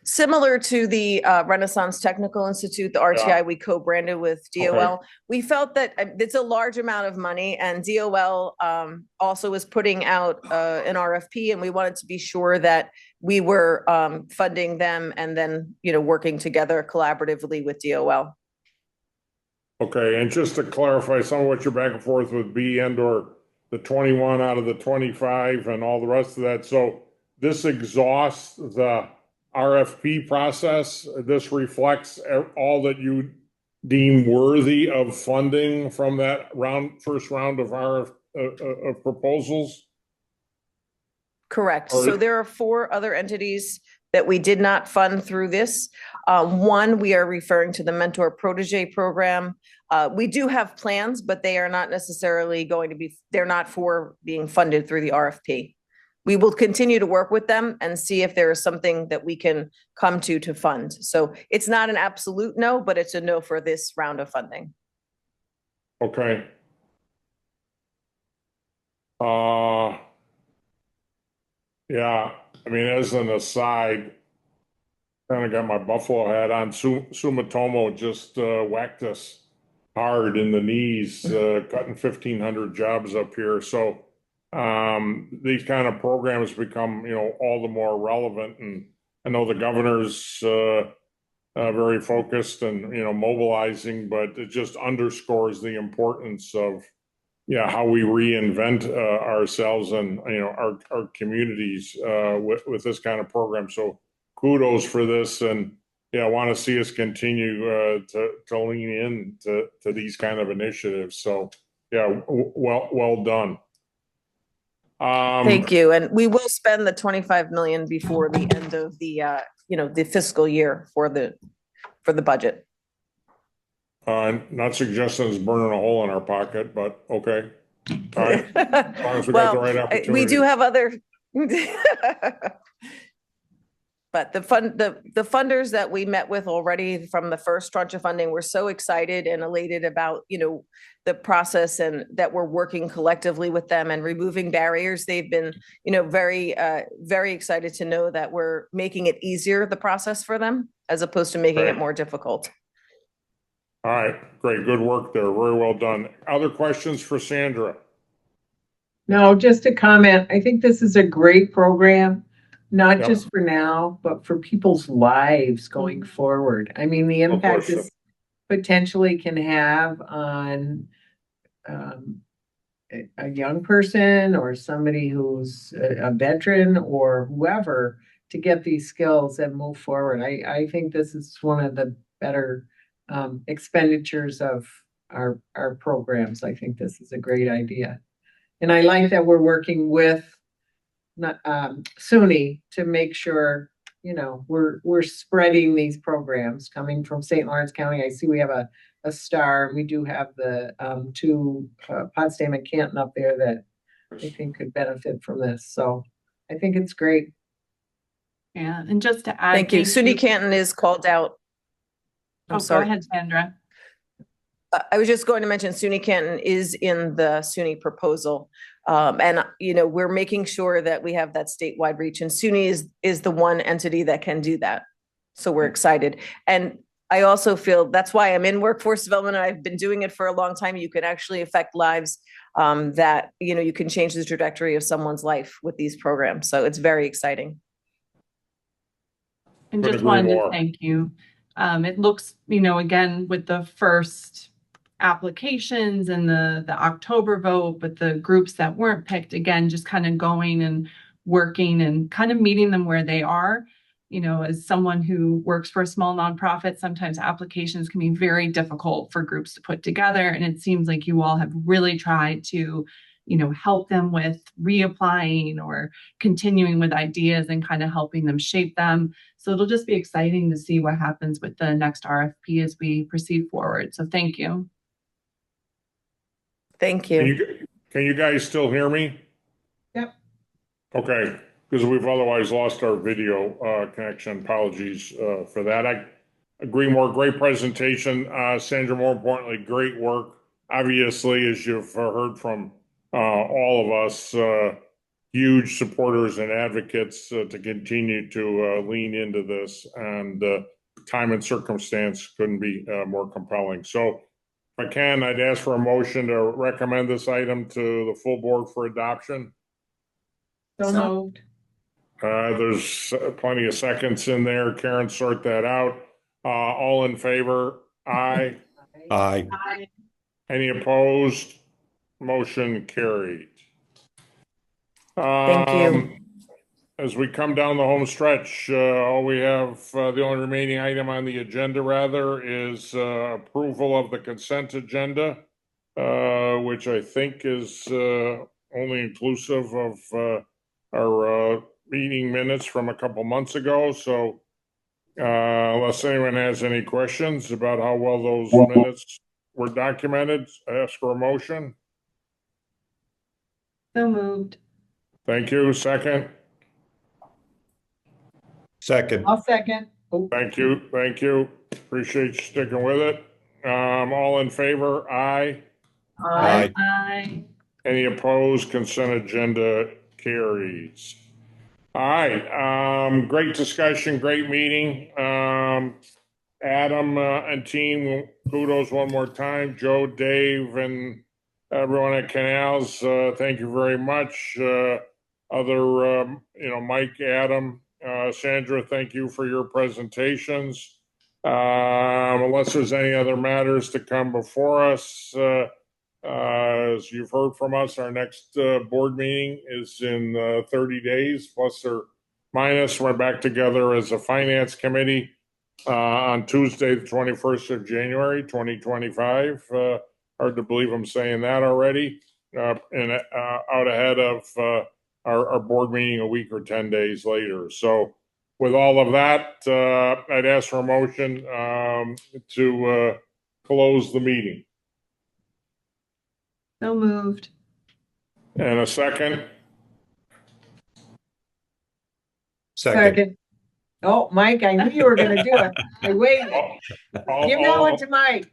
Similar to the Renaissance Technical Institute, the RTI, we co-branded with DOL. Okay. We felt that it's a large amount of money, and DOL also is putting out an RFP, and we wanted to be sure that we were funding them and then, working together collaboratively with DOL. Okay, and just to clarify some of what you're back and forth with B and/or the 21 out of the 25 and all the rest of that. So this exhausts the RFP process. This reflects all that you deem worthy of funding from that first round of of proposals? Correct. So there are 4 other entities that we did not fund through this. One, we are referring to the Mentor Protege program. We do have plans, but they are not necessarily they're not for being funded through the RFP. We will continue to work with them and see if there is something that we can come to fund. So it's not an absolute no, but it's a no for this round of funding. Okay. Yeah, I mean, as an aside, kind of got my buffalo hat on. Sumitomo just whacked us hard in the knees, cutting 1,500 jobs up here. So these kind of programs become, all the more relevant. And I know the governor's very focused and, mobilizing, but it just underscores the importance of, how we reinvent ourselves and, our communities with this kind of program. So kudos for this. And I want to see us continue to lean in to these kind of initiatives. So well done. Thank you. And we will spend the 25 million before the end of the, the fiscal year for the budget. Not suggesting it's burning a hole in our pocket, but okay. All right. As long as we got the right opportunity. We do have other. But the funders that we met with already from the first tranche of funding were so excited and elated about, the process and that we're working collectively with them and removing barriers. They've been, very, very excited to know that we're making it easier, the process for them, as opposed to making it more difficult. All right, great, good work there. Very well done. Other questions for Sandra? No, just a comment. I think this is a great program, not Yep. just for now, but for people's lives going forward. I mean, the impact course. this potentially can have on a young person or somebody who's a veteran or whoever to get these skills and move forward. I think this is one of the better expenditures of our programs. I think this is a great idea. And I like that we're working with SUNY to make sure, we're spreading these programs coming from St. Lawrence County. I see we have a star. We do have the two Potsdam and Canton up there that I think could benefit from this. So I think it's great. Yeah, and just to add. Thank you. SUNY Canton is called out. Go ahead, Sandra. I was just going to mention SUNY Canton is in the SUNY proposal. And, we're making sure that we have that statewide reach, and SUNY is the one entity that can do that. So we're excited. And I also feel that's why I'm in workforce development, and I've been doing it for a long time. You can actually affect lives that, you can change the trajectory of someone's life with these programs. So it's very exciting. And just wanted to thank you. It looks, again, with the first applications and the October vote, but the groups that weren't picked, again, just kind of going and working and kind of meeting them where they are. As someone who works for a small nonprofit, sometimes applications can be very difficult for groups to put together. And it seems like you all have really tried to, help them with reapplying or continuing with ideas and kind of helping them shape them. So it'll just be exciting to see what happens with the next RFP as we proceed forward. So thank you. Thank you. Can you guys still hear me? Yep. Okay, because we've otherwise lost our video connection. Apologies for that. I agree more. Great presentation, Sandra. More importantly, great work. Obviously, as you've heard from all of us, huge supporters and advocates to continue to lean into this, and time and circumstance couldn't be more compelling. So if I can, I'd ask for a motion to recommend this item to the full board for adoption. So moved. There's plenty of seconds in there. Karen, sort that out. All in favor? Aye. Aye. Any opposed? Motion carried. Thank you. As we come down the home stretch, all we have, the only remaining item on the agenda rather is approval of the consent agenda, which I think is only inclusive of our meeting minutes from a couple months ago. So unless anyone has any questions about how well those minutes were documented, I ask for a motion. So moved. Thank you. Second. Second. I'll second. Oh. Thank you. Thank you. Appreciate you sticking with it. All in favor? Aye. Aye. Aye. Any opposed? Consent agenda carries. All right. Great discussion. Great meeting. Adam and team, kudos one more time. Joe, Dave, and everyone at Canals, thank you very much. Mike, Adam, Sandra, thank you for your presentations. Unless there's any other matters to come before us, as you've heard from us, our next board meeting is in 30 days, plus or minus. We're back together as a finance committee on Tuesday, the 21st of January, 2025. Hard to believe I'm saying that already. And out ahead of our board meeting a week or 10 days later. So with all of that, I'd ask for a motion to close the meeting. So moved. And a second. Second. Oh, Mike, I knew you were gonna do it. I waited. All- Give that one to Mike.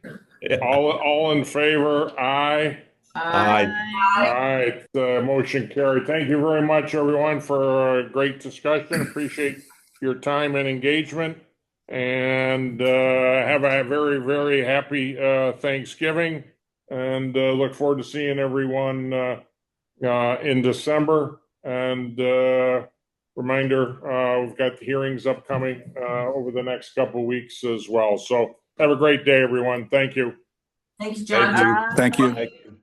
all in favor? Aye. Aye. All right, motion carried. Thank you very much, everyone, for a great discussion. Appreciate your time and engagement. And have a very, very happy Thanksgiving. And look forward to seeing everyone in December. And reminder, we've got hearings upcoming over the next couple of weeks as well. So have a great day, everyone. Thank you. Thank you, John. Thank you. Thank you. Thank you.